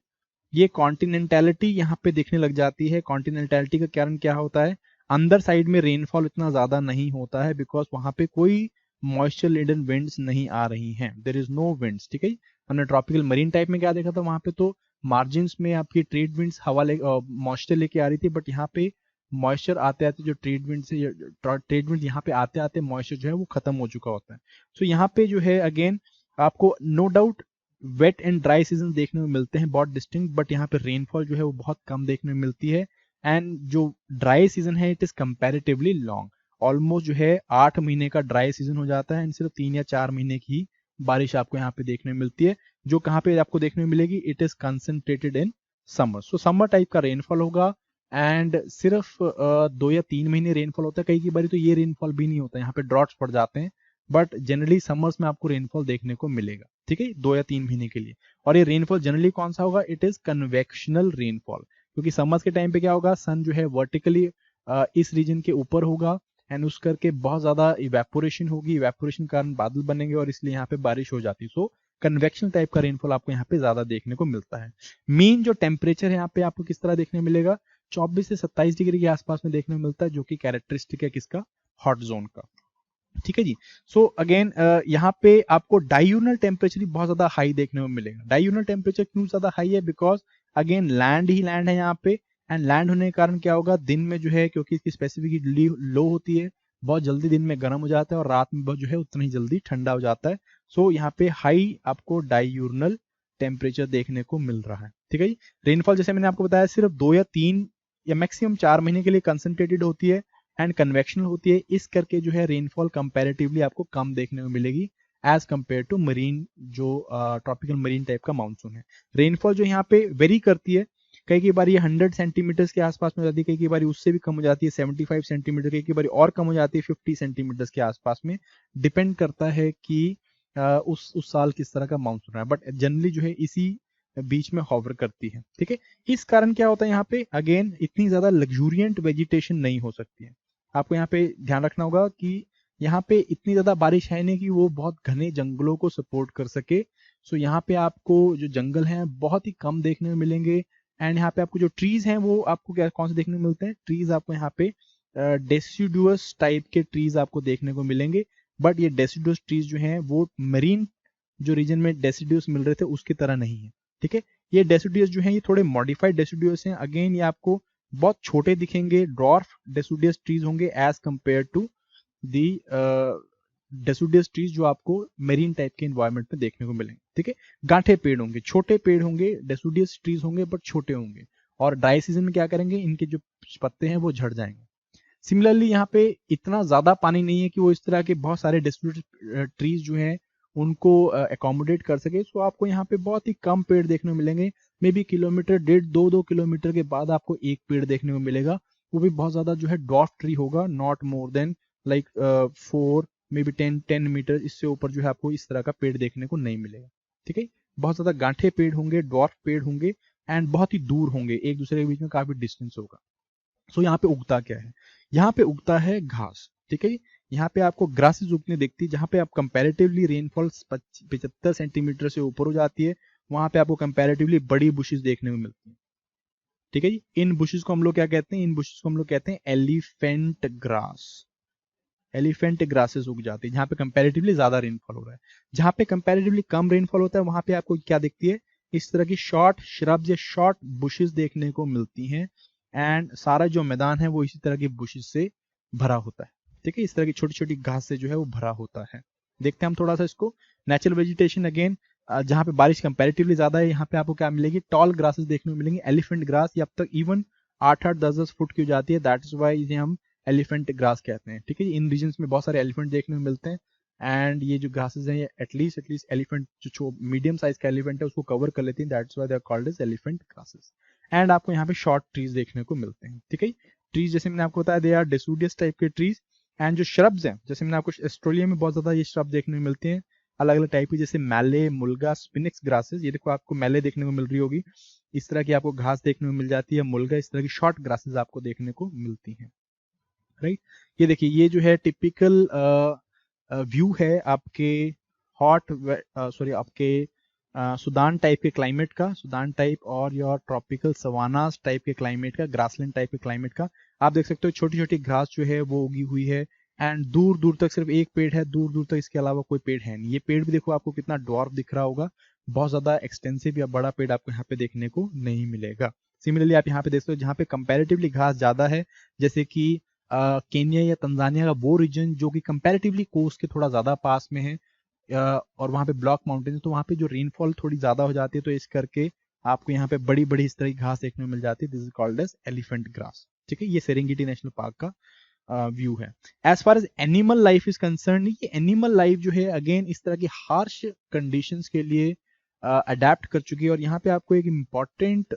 ये कॉन्टिनेंटैलिटी यहाँ पे दिखने लग जाती है। कॉन्टिनेंटैलिटी का कारण क्या होता है, अंदर साइड में रेनफॉल इतना ज्यादा नहीं होता है, बिकॉज वहां पे कोई मॉइस्चर लेडन विंड्स नहीं आ रही हैं, देयर इज नो विंड्स। ठीक है, हमने ट्रॉपिकल मरीन टाइप में क्या देखा था, वहां पे तो मार्जिन में आपकी ट्रेड विंड्स हवा ले मॉइस्चर लेके आ रही थी। बट यहाँ पे मॉइस्चर आते आते जो ट्रेड विंड से ट्रेड विंड यहाँ पे आते आते मॉइस्चर जो है वो खत्म हो चुका होता है। सो यहाँ पे जो है अगेन आपको no doubt wet and dry season देखने में मिलते हैं बहुत डिस्टिंक्ट, बट यहाँ पे रेनफॉल जो है वो बहुत कम देखने में मिलती है। एंड जो ड्राई सीजन है it is comparatively long, almost जो है 8 महीने का ड्राई सीजन हो जाता है, एंड सिर्फ 3 या 4 महीने की बारिश आपको यहाँ पे देखने में मिलती है। जो कहाँ पे आपको देखने में मिलेगी, it is concentrated in summer. So summer type का रेनफॉल होगा, एंड सिर्फ 2 या 3 महीने रेनफॉल होता है। कई की बारी तो ये रेनफॉल भी नहीं होता, यहाँ पे ड्रॉट्स पड़ जाते हैं। बट जनरली समर्स में आपको रेनफॉल देखने को मिलेगा, ठीक है, 2 या 3 महीने के लिए। और ये रेनफॉल जनरली कौन सा होगा, इट इज कन्वेक्शनल रेनफॉल, क्योंकि समर्स के टाइम पे क्या होगा, सन जो है वर्टिकली इस रीजन के ऊपर होगा, एंड उस करके बहुत ज्यादा इवेपोरेशन होगी, इवेपोरेशन के कारण बादल बनेंगे और इसलिए यहाँ पे बारिश हो जाती है। सो कन्वेक्शन टाइप का रेनफॉल आपको यहाँ पे ज्यादा देखने को मिलता है। मीन जो टेम्परेचर है यहाँ पे आपको किस तरह देखने मिलेगा, 24 से 27 डिग्री के आसपास में देखने को मिलता है, जो कि कैरेक्टरिस्टिक है किसका, हॉट जोन का। ठीक है जी। सो अगेन यहाँ पे आपको डायूनल टेम्परेचर बहुत ज्यादा हाई देखने को मिलेगा। डायूनल टेम्परेचर क्यों ज्यादा हाई है, because again land he land है यहाँ पे, एंड लैंड होने के कारण क्या होगा, दिन में जो है क्योंकि इसकी स्पेसिफिक लो होती है, बहुत जल्दी दिन में गर्म हो जाता है और रात में जो है उतना ही जल्दी ठंडा हो जाता है। सो यहाँ पे हाई आपको डायूनल टेम्परेचर देखने को मिल रहा है। ठीक है जी। रेनफॉल जैसे मैंने आपको बताया सिर्फ 2 या 3 या मैक्सिमम 4 महीने के लिए कंसंट्रेटेड होती है एंड कन्वेक्शनल होती है। इस करके जो है रेनफॉल कंपैरेटिवली आपको कम देखने को मिलेगी एज कंपेयर टू मरीन, जो ट्रॉपिकल मरीन टाइप का मानसून है। रेनफॉल जो यहाँ पे वेरी करती है, कई बार ये 100 सेंटीमीटर के आसपास में हो जाती है, कई बार उससे भी कम हो जाती है 75 सेंटीमीटर, कई बार और कम हो जाती है 50 सेंटीमीटर के आसपास में। डिपेंड करता है कि उस साल किस तरह का मानसून रहा है, बट जनरली जो है इसी बीच में हॉवर करती है। ठीक है, इस कारण क्या होता है यहाँ पे अगेन इतनी ज्यादा लग्जूरियंट वेजिटेशन नहीं हो सकती है। आपको यहाँ पे ध्यान रखना होगा कि यहाँ पे इतनी ज्यादा बारिश है नहीं कि वो बहुत घने जंगलों को सपोर्ट कर सके। सो यहाँ पे आपको जो जंगल हैं बहुत ही कम देखने को मिलेंगे, एंड यहाँ पे आपको जो ट्रीज हैं वो आपको क्या कौन से देखने को मिलते हैं, ट्रीज आपको यहाँ पे डेसिडुअस टाइप के ट्रीज आपको देखने को मिलेंगे। बट ये डेसिडुअस ट्रीज जो हैं वो मरीन जो रीजन में डेसिडुअस मिल रहे थे उसकी तरह नहीं है। ठीक है, ये डेसिडुअस जो है ये थोड़े मॉडिफाइड डेसिडुअस हैं। अगेन ये आपको बहुत छोटे दिखेंगे, ड्वार्फ डेसिडुअस ट्रीज होंगे as compare to the deciduous trees जो आपको मेरीन टाइप के एनवायरनमेंट में देखने को मिलेंगे। ठीक है, गांठे पेड़ होंगे, छोटे पेड़ होंगे, डेसिडुअस ट्रीज होंगे बट छोटे होंगे, और ड्राई सीजन में क्या करेंगे, इनके जो पत्ते हैं वो झड़ जाएंगे। सिमिलरली यहाँ पे इतना ज्यादा पानी नहीं है कि वो इस तरह के बहुत सारे डेसिडुअस ट्रीज जो हैं उनको एकोमोडेट कर सके। सो आपको यहाँ पे बहुत ही कम पेड़ देखने को मिलेंगे, मे बी किलोमीटर 1.5-2 किलोमीटर के बाद आपको एक पेड़ देखने को मिलेगा, वो भी बहुत ज्यादा जो है डॉर्फ ट्री होगा, not more than like 4 maybe 10 metre, इससे ऊपर जो है आपको इस तरह का पेड़ देखने को नहीं मिलेगा। ठीक है, बहुत ज्यादा गांठे पेड़ होंगे, डॉर्फ पेड़ होंगे, एंड बहुत ही दूर होंगे, एक दूसरे के बीच में काफी डिस्टेंस होगा। सो यहाँ पे उगता क्या है, यहाँ पे उगता है घास। ठीक है, यहाँ पे आपको ग्रासेस उगने दिखती है, जहाँ पे आप कंपैरेटिवली रेनफॉल 75 सेंटीमीटर से ऊपर हो जाती है, वहां पे आपको कंपैरेटिवली बड़ी बुशेस देखने को मिलती है। ठीक है जी, इन बुशेस को हम लोग क्या कहते हैं, इन बुशेस को हम लोग कहते हैं एलिफेंट ग्रास। एलिफेंट ग्रासेस उग जाती है जहाँ पे कंपैरेटिवली ज्यादा रेनफॉल हो रहा है। जहाँ पे कंपैरेटिवली कम रेनफॉल होता है वहां पे आपको क्या दिखती है, इस तरह की शॉर्ट श्रब्स या शॉर्ट बुशेस देखने को मिलती हैं, एंड सारा जो मैदान है वो इसी तरह की बुशेस से भरा होता है। ठीक है, इस तरह की छोटी छोटी घास से जो है वो भरा होता है। देखते हैं हम थोड़ा सा इसको, नेचुरल वेजिटेशन अगेन जहाँ पे बारिश कंपैरेटिवली ज्यादा है, यहाँ पे आपको क्या मिलेगी, टॉल ग्रासेस देखने को मिलेंगे, एलिफेंट ग्रास, या अब तक इवन 8-8 10-10 फुट की हो जाती है, दैट इज वाई इसे हम एलिफेंट ग्रास कहते हैं। ठीक है, इन रीजन्स में बहुत सारे एलिफेंट देखने को मिलते हैं एंड ये जो ग्रासेस हैं ये एटलीस्ट एलिफेंट जो मीडियम साइज का एलिफेंट है उसको कवर कर लेती हैं, that's why they are called as elephant grasses. And आपको यहाँ पे शॉर्ट ट्रीज देखने को मिलते हैं। ठीक है, ट्रीज जैसे मैंने आपको बताया दे आर डेसिडुअस टाइप के ट्रीज। एंड जो श्रब्स हैं, जैसे मैंने आपको ऑस्ट्रेलिया में बहुत ज्यादा ये श्रब देखने को मिलते हैं अलग अलग टाइप की, जैसे मैले, मुल्गा, स्पिनिक्स ग्रासेस। ये देखो आपको मैले देखने को मिल रही होगी, इस तरह की आपको घास देखने को मिल जाती है। मुल्गा, इस तरह की शॉर्ट ग्रासेस आपको देखने को मिलती हैं। राइट, ये देखिए ये जो है टिपिकल व्यू है आपके हॉट सॉरी आपके सुदान टाइप के क्लाइमेट का, सुदान टाइप और योर ट्रॉपिकल सवानास टाइप के क्लाइमेट का, ग्रासलैंड टाइप के क्लाइमेट का। आप देख सकते हो छोटी छोटी घास जो है वो उगी हुई है एंड दूर दूर तक सिर्फ एक पेड़ है, दूर दूर तक इसके अलावा कोई पेड़ है नहीं। ये पेड़ भी देखो आपको कितना ड्वार्फ दिख रहा होगा, बहुत ज्यादा एक्सटेंसिव या बड़ा पेड़ आपको यहाँ पे देखने को नहीं मिलेगा। सिमिलरली आप यहाँ पे देख सकते हो जहाँ पे कंपैरेटिवली घास ज्यादा है, जैसे कि केन्या या तंजानिया का वो रीजन जो कि कंपैरेटिवली कोस्ट के थोड़ा ज्यादा पास में है और वहाँ पे ब्लॉक माउंटेन है, तो वहाँ पे जो रेनफॉल थोड़ी ज्यादा हो जाती है, तो इस करके आपको यहाँ पे बड़ी बड़ी इस तरह की घास देखने को मिल जाती है। This is called as elephant grass. ठीक है, ये सेरेंगेटी नेशनल पार्क का व्यू है। As far as animal life is concern, ये एनिमल लाइफ जो है अगेन इस तरह की हार्श कंडीशंस के लिए अडेप्ट कर चुकी है। और यहाँ पे आपको एक इम्पॉर्टेंट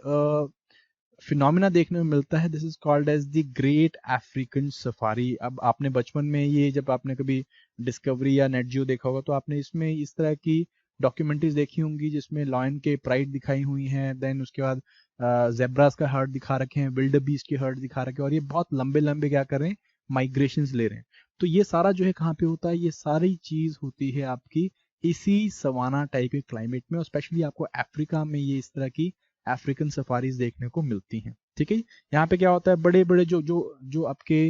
फिनोमिना देखने में मिलता है, this is called as the great African safari. अब आपने बचपन में ये जब आपने कभी डिस्कवरी या नेट जियो देखा होगा तो आपने इसमें इस तरह की डॉक्यूमेंट्रीज देखी होंगी जिसमें लॉयन के प्राइड दिखाई हुई हैं, देन उसके बाद जेब्रास का हर्ड दिखा रखे हैं, विल्ड बीस्ट के हर्ड दिखा रखे हैं, और ये बहुत लंबे लंबे क्या कर रहे हैं, माइग्रेशन ले रहे हैं। तो ये सारा जो है कहाँ पे होता है, ये सारी चीज होती है आपकी इसी सवाना टाइप के क्लाइमेट में, और स्पेशली आपको अफ्रीका में ये इस तरह की अफ्रीकन सफारीज देखने को मिलती हैं। ठीक है, यहाँ पे क्या होता है, बड़े बड़े जो जो जो आपके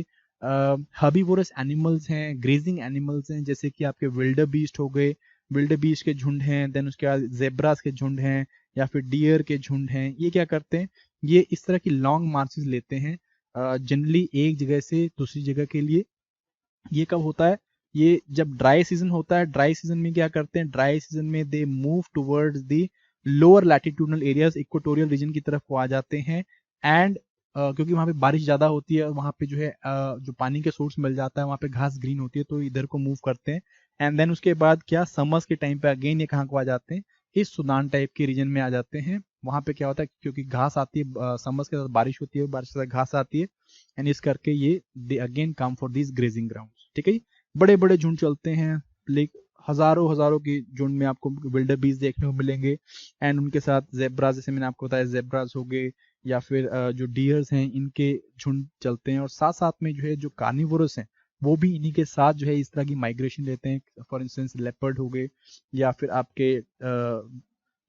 हर्बीवोरस एनिमल्स हैं, ग्रेजिंग एनिमल्स हैं, जैसे कि आपके विल्ड बीस्ट हो गए, विल्ड बीस्ट के झुंड हैं, देन उसके बाद जेब्रास के झुंड हैं या फिर डियर के झुंड हैं। ये क्या करते हैं, ये इस तरह की लॉन्ग मार्चेस लेते हैं जनरली एक जगह से दूसरी जगह के लिए। ये कब होता है, ये जब ड्राई सीजन होता है। ड्राई सीजन में क्या करते हैं, ड्राई सीजन में they move towards the lower latitudinal areas, equatorial region की तरफ वो आ जाते हैं। एंड क्योंकि वहाँ पे बारिश ज्यादा होती है, वहाँ पे जो है जो पानी के सोर्स मिल जाता है, वहाँ पे घास ग्रीन होती है, तो इधर को मूव करते हैं। एंड देन उसके बाद क्या, समर्स के टाइम पे अगेन ये कहाँ को आ जाते हैं, इस सुदान टाइप के रीजन में आ जाते हैं। वहाँ पे क्या होता है, क्योंकि घास आती है, समर्स के साथ बारिश होती है, बारिश के साथ घास आती है, एंड इस करके ये they again come for this grazing ground. ठीक है, बड़े बड़े झुंड चलते हैं, हजारों हजारों की झुंड में आपको विल्डर बीज देखने को मिलेंगे। एंड उनके साथ जेब्रास, जैसे मैंने आपको बताया जेब्रास हो गए, या फिर जो डियर्स हैं इनके झुंड चलते हैं। और साथ साथ में जो है जो कार्निवोरस हैं वो भी इन्हीं के साथ जो है इस तरह की माइग्रेशन लेते हैं। फॉर इंस्टेंस लेपर्ड हो गए, या फिर आपके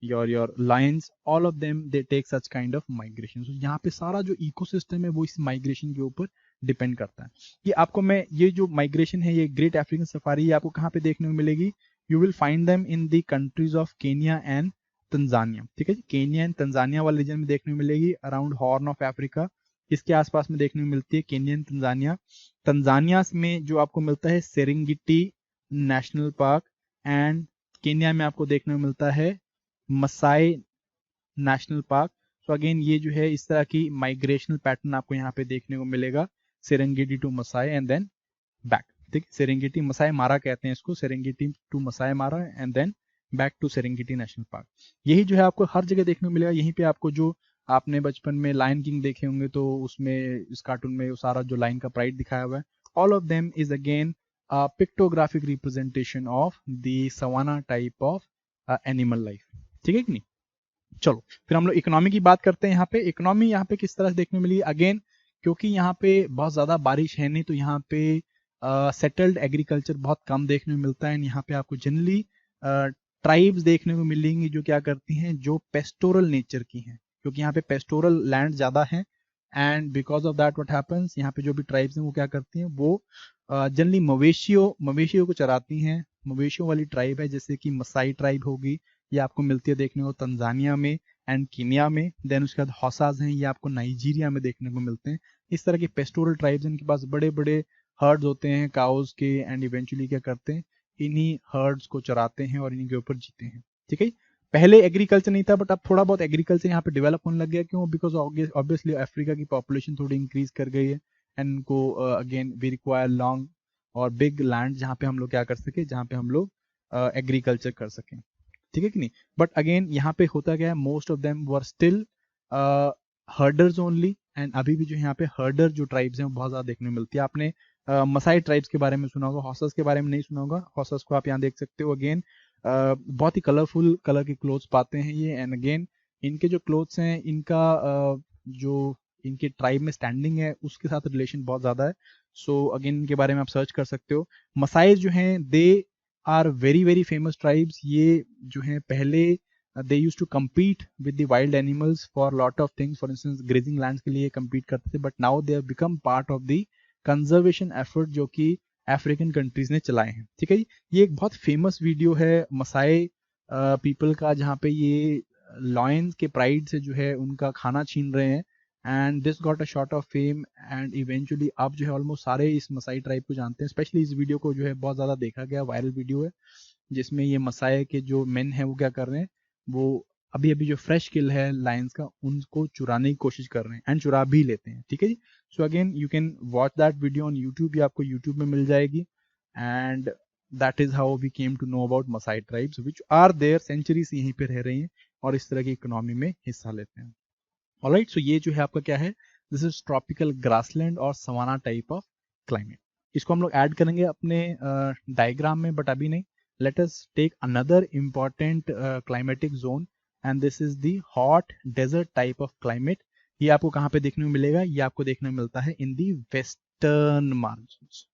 your lions, all of them they take such kind of migration. यहाँ पे सारा जो इकोसिस्टम है वो इस माइग्रेशन के ऊपर डिपेंड करता है। ये आपको मैं ये जो माइग्रेशन है, ये ग्रेट अफ्रीकन सफारी, ये आपको कहाँ पे देखने को मिलेगी, you will find them in the countries of Kenya and Tanzania. ठीक है, केनिया एंड तंजानिया वाले रीजन में देखने को मिलेगी, अराउंड हॉर्न ऑफ अफ्रीका इसके आसपास में देखने को मिलती है केनिया एंड तंजानिया। तंजानिया में जो आपको मिलता है Serengeti National park, and Kenya में आपको देखने को मिलता है मसाई नेशनल पार्क। तो अगेन ये जो है इस तरह की माइग्रेशनल पैटर्न आपको यहाँ पे देखने को मिलेगा, Serengeti to Masai and then back. ठीक, सेरेंगेटी मसाई मारा कहते हैं इसको, Serengeti to Masai Mara and then back to Serengeti National Park. यही जो है आपको हर जगह देखने को मिलेगा। यहीं पे आपको जो आपने बचपन में लायन किंग देखे होंगे तो उसमें इस कार्टून में सारा जो लाइन का प्राइड दिखाया हुआ है, all of them is again pictographic representation of the savanna type of animal life. ठीक है कि नहीं। चलो फिर हम लोग इकोनॉमी की बात करते हैं। यहाँ पे इकोनॉमी यहाँ पे किस तरह से देखने मिली, अगेन क्योंकि यहाँ पे बहुत ज्यादा बारिश है नहीं, तो यहाँ पे सेटल्ड एग्रीकल्चर बहुत कम देखने में मिलता है। यहाँ पे आपको जनरली ट्राइब्स देखने को मिलेंगी जो क्या करती हैं, जो पेस्टोरल नेचर की हैं, क्योंकि यहाँ पे पेस्टोरल लैंड ज्यादा है। And because of that what happens, यहाँ पे जो भी ट्राइब्स हैं वो क्या करती हैं, वो जनरली मवेशियों को चराती हैं। मवेशियों वाली ट्राइब है, जैसे कि मसाई ट्राइब होगी, ये आपको मिलती है देखने को तंजानिया में एंड कीनिया में। देन उसके बाद हौसाज हैं, ये आपको नाइजीरिया में देखने को मिलते हैं। इस तरह के पेस्टोरल ट्राइब्स, इनके पास बड़े बड़े हर्ड्स होते हैं काउज के, एंड इवेंचुअली क्या करते हैं, इन्हीं हर्ड्स को चराते हैं और इन्हीं के ऊपर जीते हैं। ठीक है, पहले एग्रीकल्चर नहीं था, बट अब थोड़ा बहुत एग्रीकल्चर यहाँ पे डेवलप होने लग गया। क्यों? बिकॉज ऑब्वियसली अफ्रीका की पॉपुलेशन थोड़ी इंक्रीज कर गई है, एंड को अगेन वी रिक्वायर लॉन्ग और बिग लैंड जहाँ पे हम लोग क्या कर सके, जहाँ पे हम लोग एग्रीकल्चर कर सकें, ठीक है कि नहीं। बट अगेन यहाँ पे होता क्या है, most of them were still herders only, and अभी भी जो यहाँ पे हर्डर जो ट्राइब्स हैं वो बहुत ज्यादा देखने को मिलती है। आपने मसाई ट्राइब्स के बारे में सुना होगा, हॉसस के बारे में नहीं सुना होगा। हॉसस को आप यहाँ देख सकते हो। अगेन बहुत ही कलरफुल कलर के क्लोथ्स पाते हैं ये, एंड अगेन इनके जो क्लोथ्स हैं, इनका जो इनके ट्राइब में स्टैंडिंग है उसके साथ रिलेशन बहुत ज्यादा है। सो अगेन इनके बारे में आप सर्च कर सकते हो। मसाइज जो हैं they are very very famous tribes. ये जो हैं पहले they used to compete with the wild animals for a lot of things, for instance grazing lands के लिए compete करते थे, but now they have become part of the conservation effort जो कि अफ्रीकन कंट्रीज ने चलाए हैं, ठीक है जी। ये एक बहुत फेमस वीडियो है मसाई पीपल का, जहाँ पे ये लॉयंस के प्राइड से जो है उनका खाना छीन रहे हैं, and this got a shot of fame, and eventually अब जो है ऑलमोस्ट सारे इस मसाई ट्राइब को जानते हैं। स्पेशली इस वीडियो को जो है बहुत ज़्यादा देखा गया, वायरल वीडियो है, जिसमें ये मसाई के जो मेन है वो क्या कर रहे हैं, वो अभी अभी जो फ्रेश किल है लायंस का उनको चुराने की कोशिश कर रहे हैं, एंड चुरा भी लेते हैं, ठीक है जी। So again you can watch that video on YouTube, ये आपको यूट्यूब में मिल जाएगी, and that is how we came to know about Masai tribes which are there, century से यहीं पे रह रही हैं और इस तरह की इकोनॉमी में हिस्सा लेते हैं। ऑलराइट, सो ये जो है आपका क्या है, दिस इज ट्रॉपिकल ग्रासलैंड और सवाना टाइप ऑफ क्लाइमेट। इसको हम लोग ऐड करेंगे अपने डायग्राम में, बट अभी नहीं। Let us take another important climatic zone, and this is the hot desert type of climate. ये आपको कहाँ पे देखने को मिलेगा? ये आपको देखने को मिलता है इन दी वेस्टर्न मार्जिन्स,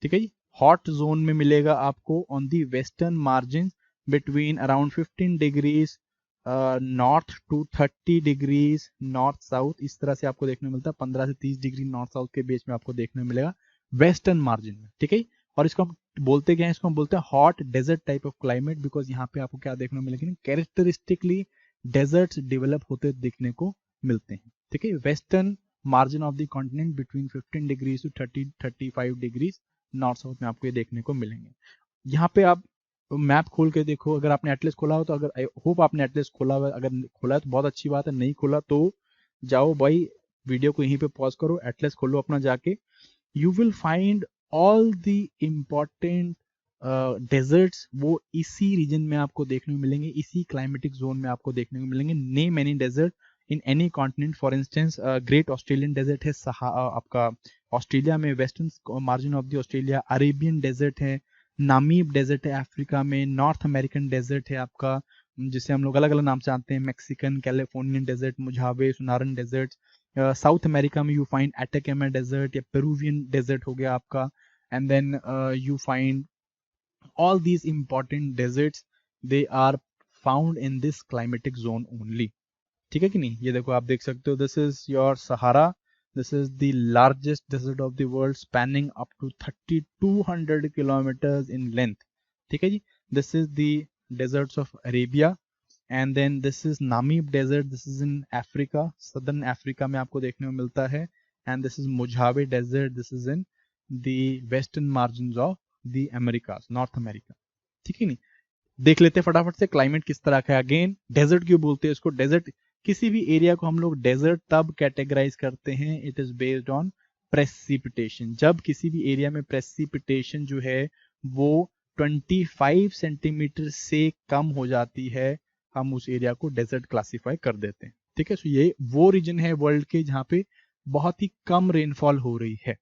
ठीक है जी। हॉट जोन में मिलेगा आपको on the western margin between around 15 degrees north to 30 degrees north south, इस तरह से आपको देखने को मिलता है। 15 से 30 डिग्री नॉर्थ साउथ के बीच में आपको देखने को मिलेगा वेस्टर्न मार्जिन में, ठीक है। और इसको हम बोलते क्या है? इसको हम बोलते हैं hot desert type of climate, because यहाँ पे आपको क्या देखने को मिलेगा, कैरेक्टरिस्टिकली डेजर्ट्स डेवलप होते देखने को मिलते हैं, ठीक है। Western margin of the continent between 15 degrees to 30-35 degrees north south में आपको ये देखने को मिलेंगे। यहाँ पे आप मैप खोल के देखो, अगर आपने एटलस खोला हो तो, अगर आई होप आपने एटलस खोला हुआ, अगर खोला है तो बहुत अच्छी बात है, नहीं खोला तो जाओ भाई, वीडियो को यहीं पे पॉज करो, एटलस खोलो अपना जाके। You will find all the important deserts, वो इसी रीजन में आपको देखने को मिलेंगे, इसी क्लाइमेटिक जोन में आपको देखने को मिलेंगे। Name any desert in any continent, for instance great Australian desert है आपका ऑस्ट्रेलिया में, western margin of the Australia, Arabian desert है, नामीब डेजर्ट है अफ्रीका में, नॉर्थ अमेरिकन डेजर्ट है आपका, जिसे हम लोग अलग अलग नाम से जानते हैं, Mexican, Californian desert, Mojave, Sonoran desert. South America में यू फाइंड एटाकामा डेजर्ट या पेरुवियन डेजर्ट हो गया आपका, and then you find all these important deserts, they are found in this climatic zone only, ठीक है कि नहीं। ये देखो आप देख सकते हो, this is your Sahara, this is the largest desert of the world spanning up to 3200 kilometres in length, ठीक है जी। This is the deserts of Arabia, and then this is Namib desert, this is in Africa, southern Africa में आपको देखने को मिलता है, and this is Mojave desert, this is in the western margin of the Americas, North America, ठीक है नहीं। देख लेते हैं फटाफट से क्लाइमेट किस तरह का है। अगेन डेजर्ट क्यों बोलते हैं इसको? डेजर्ट, किसी भी एरिया को हम लोग डेजर्ट तब कैटेगराइज करते हैं, it is based on precipitation. जब किसी भी एरिया में प्रेसिपिटेशन जो है वो 25 सेंटीमीटर से कम हो जाती है, हम उस एरिया को डेजर्ट क्लासिफाई कर देते हैं, ठीक है। सो ये वो रीजन है वर्ल्ड के जहाँ पे बहुत ही कम रेनफॉल हो रही है,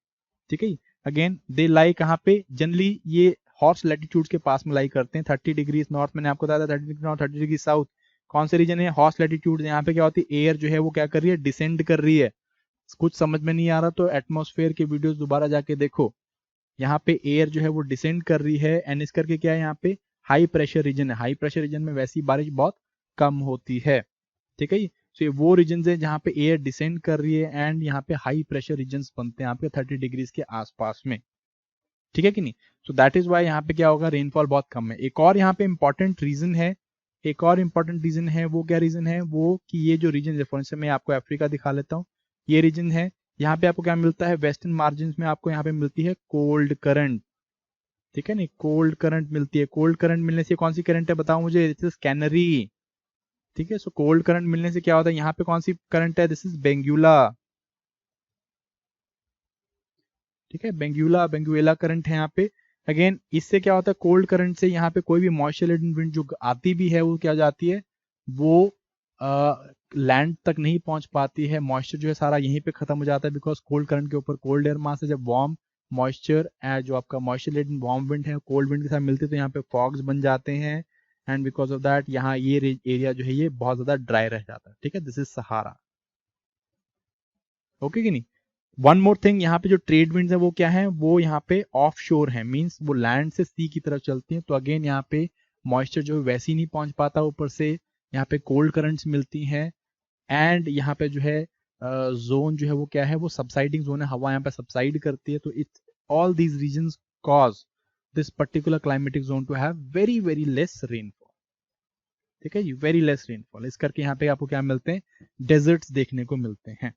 ठीक है। अगेन दे लाई कहाँ पे? जनरली ये हॉट लैटिट्यूड के पास में लाई करते हैं। 30 डिग्री नॉर्थ, मैंने आपको बताया था 30 डिग्री नॉर्थ, 30 डिग्री साउथ, कौन से रीजन है? Hot latitude. यहाँ पे क्या होती है, एयर जो है वो क्या कर रही है, डिसेंड कर रही है। कुछ समझ में नहीं आ रहा तो एटमॉस्फेयर के वीडियोस दोबारा जाके देखो, यहाँ पे एयर जो है वो डिसेंड कर रही है, एंड इस करके क्या है, यहाँ पे हाई प्रेशर रीजन है। हाई प्रेशर रीजन में वैसी बारिश बहुत कम होती है, ठीक है। तो ये वो रीजन है जहाँ पे एयर डिसेंड कर रही है, एंड यहाँ पे हाई प्रेशर रीजन बनते हैं आपके 30 डिग्रीज के आसपास में, ठीक है कि नहीं। सो दैट इज वाई यहाँ पे क्या होगा, रेनफॉल बहुत कम है। एक और यहाँ पे इंपॉर्टेंट रीजन है, एक और इंपॉर्टेंट रीजन है, वो क्या रीजन है, वो कि ये जो रीजन है, फॉर इंस्टेंस मैं आपको अफ्रीका दिखा लेता हूँ, ये रीजन है, यहाँ पे आपको क्या मिलता है, वेस्टर्न मार्जिन में आपको यहाँ पे मिलती है कोल्ड करंट, ठीक है नहीं, कोल्ड करंट मिलती है। कोल्ड करंट मिलने से कौन सी करंट है बताओ मुझे, दिस इज कैनरी। ठीक है, सो कोल्ड करंट मिलने से क्या होता है, यहाँ पे कौन सी करंट है, दिस इज बेंगुला। ठीक है, बेंगुला बेंगुएला करंट है यहाँ पे। अगेन इससे क्या होता है, कोल्ड करंट से यहाँ पे कोई भी मॉइस्चर लेडन विंड जो आती भी है वो क्या जाती है, वो लैंड तक नहीं पहुंच पाती है। मॉइस्चर जो है सारा यहीं पे खत्म हो जाता है, बिकॉज कोल्ड करंट के ऊपर कोल्ड एयर मास है। जब वार्म मॉइस्चर जो आपका मॉइस्चर लेडन वार्म विंड है कोल्ड विंड के साथ मिलते हैं तो यहाँ पे फॉग्स बन जाते हैं, एंड बिकॉज ऑफ दैट यहाँ ये एरिया जो है ये बहुत ज्यादा ड्राई रह जाता है। ठीक है, दिस इज सहारा। ओके कि नहीं। वन मोर थिंग, यहाँ पे जो ट्रेड विंड्स है वो क्या है, वो यहाँ पे ऑफ शोर है, मीन्स वो लैंड से सी की तरफ चलती हैं। तो अगेन यहाँ पे मॉइस्चर जो है वैसे ही नहीं पहुंच पाता, ऊपर से यहाँ पे कोल्ड करंट्स मिलती हैं, एंड यहाँ पे जो है जोन जो है वो क्या है, वो सबसाइडिंग जोन है, हवा यहाँ पे सबसाइड करती है। तो it all these regions cause this particular climatic zone to have very very less rainfall. ठीक है जी, वेरी लेस रेनफॉल। इस करके यहाँ पे आपको क्या मिलते हैं, डेजर्ट्स देखने को मिलते हैं।